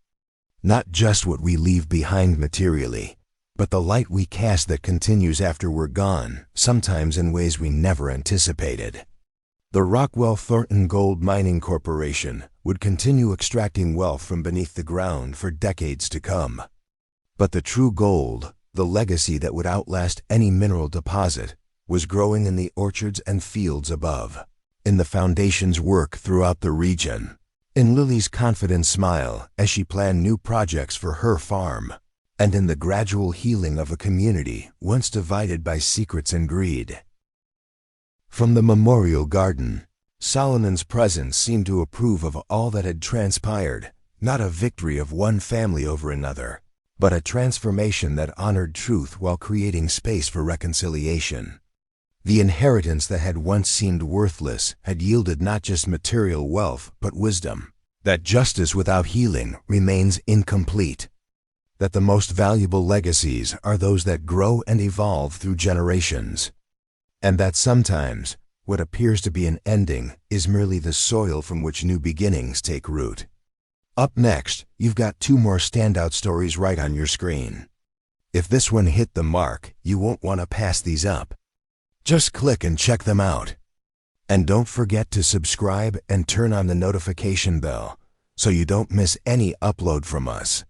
"Not just what we leave behind materially, but the light we cast that continues after we're gone, sometimes in ways we never anticipated." The Rockwell Thornton Gold Mining Corporation would continue extracting wealth from beneath the ground for decades to come. But the true gold, the legacy that would outlast any mineral deposit, was growing in the orchards and fields above, in the foundation's work throughout the region, in Lily's confident smile as she planned new projects for her farm, and in the gradual healing of a community once divided by secrets and greed. From the memorial garden, Solomon's presence seemed to approve of all that had transpired, not a victory of one family over another, but a transformation that honored truth while creating space for reconciliation. The inheritance that had once seemed worthless had yielded not just material wealth, but wisdom. That justice without healing remains incomplete. That the most valuable legacies are those that grow and evolve through generations. And that sometimes, what appears to be an ending is merely the soil from which new beginnings take root. Up next, you've got 2 more standout stories right on your screen. If this one hit the mark, you won't want to pass these up. Just click and check them out. And don't forget to subscribe and turn on the notification bell so you don't miss any upload from us.